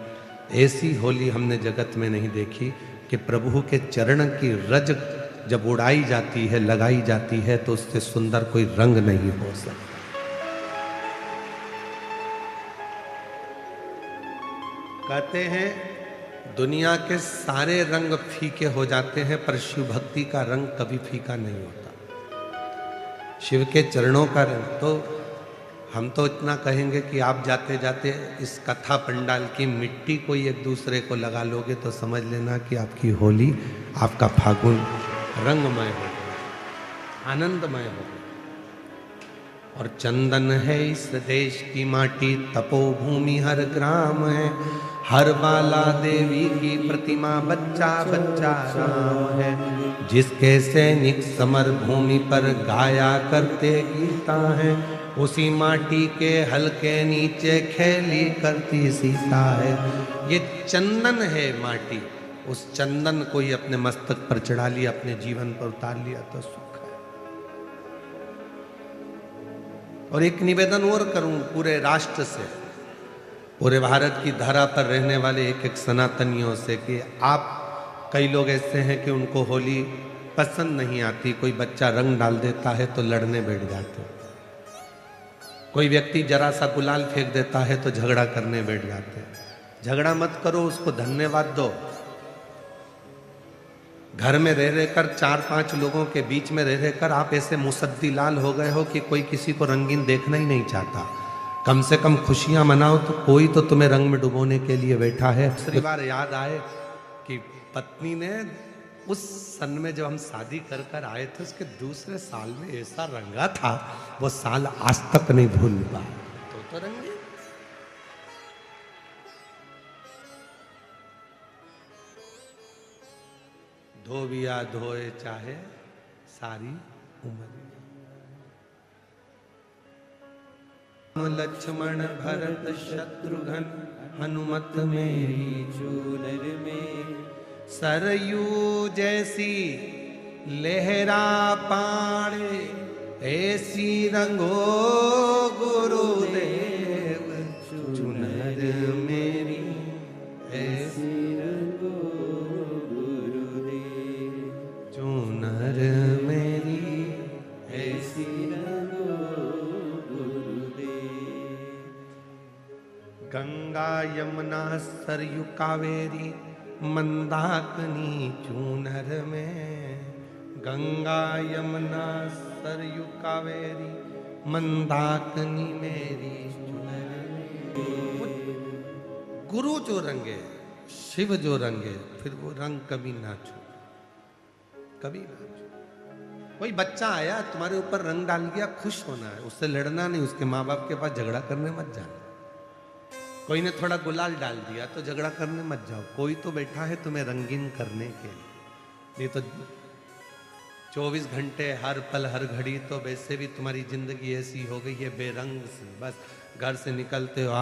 ऐसी होली हमने जगत में नहीं देखी कि प्रभु के चरण की रज जब उड़ाई जाती है, लगाई जाती है, तो उससे सुंदर कोई रंग नहीं हो सकता। कहते हैं दुनिया के सारे रंग फीके हो जाते हैं, पर शिव भक्ति का रंग कभी फीका नहीं होता। शिव के चरणों का रंग, तो हम तो इतना कहेंगे कि आप जाते जाते इस कथा पंडाल की मिट्टी कोई एक दूसरे को लगा लोगे तो समझ लेना कि आपकी होली, आपका फागुन रंगमय हो गया, आनंदमय हो गया। और चंदन है इस देश की माटी, तपोभूमि हर ग्राम है, हर बाला देवी की प्रतिमा, बच्चा बच्चा राम है। जिसके सैनिक समर भूमि पर गाया करते गीता है, उसी माटी के हल्के नीचे खेली करती सीता है। ये चंदन है माटी, उस चंदन को ही अपने मस्तक पर चढ़ा लिया, अपने जीवन पर उतार लिया तो सुख है। और एक निवेदन और करूं पूरे राष्ट्र से, पूरे भारत की धरा पर रहने वाले एक एक सनातनियों से, कि आप, कई लोग ऐसे हैं कि उनको होली पसंद नहीं आती, कोई बच्चा रंग डाल देता है तो लड़ने बैठ जाते हैं, कोई व्यक्ति जरा सा गुलाल फेंक देता है तो झगड़ा करने बैठ जाते हैं। झगड़ा मत करो, उसको धन्यवाद दो। घर में रह रहकर 4-5 लोगों के बीच में रह रहकर आप ऐसे मुसद्दी लाल हो गए हो कि कोई किसी को रंगीन देखना ही नहीं चाहता। कम से कम खुशियां मनाओ, तो कोई तो तुम्हें रंग में डुबोने के लिए बैठा है। दूसरी बार याद आए कि पत्नी ने उस सन में जब हम शादी कर कर आए थे, उसके दूसरे साल में ऐसा रंगा था, वो साल आज तक नहीं भूल पाया। तो रंगे धोबिया धोए चाहे सारी उम्र, लक्ष्मण भरत शत्रुघ्न हनुमत मेरी चूनर में, सरयू जैसी लहरा पाड़े ऐसी रंगो गुरुदेव, चुनर मेरी ऐसी रंगो गुरुदेव, चुनर मेरी ऐसी रंगो गुरुदेव। गंगा यमुना सरयू कावेरी मंदाकिनी चूनर में, गंगा यमुना सरयू कावेरी मंदाकिनी मेरी चूनर में। गुरु जो रंगे, शिव जो रंगे, फिर वो रंग कभी ना छू, कभी ना छू। कोई बच्चा आया तुम्हारे ऊपर रंग डाल गया, खुश होना है, उससे लड़ना नहीं, उसके माँ बाप के पास झगड़ा करने मत जाना। कोई ने थोड़ा गुलाल डाल दिया तो झगड़ा करने मत जाओ, कोई तो बैठा है तुम्हें रंगीन करने के लिए। नहीं तो 24 घंटे हर पल हर घड़ी तो वैसे भी तुम्हारी जिंदगी ऐसी हो गई है बेरंग सी, बस घर से निकलते हो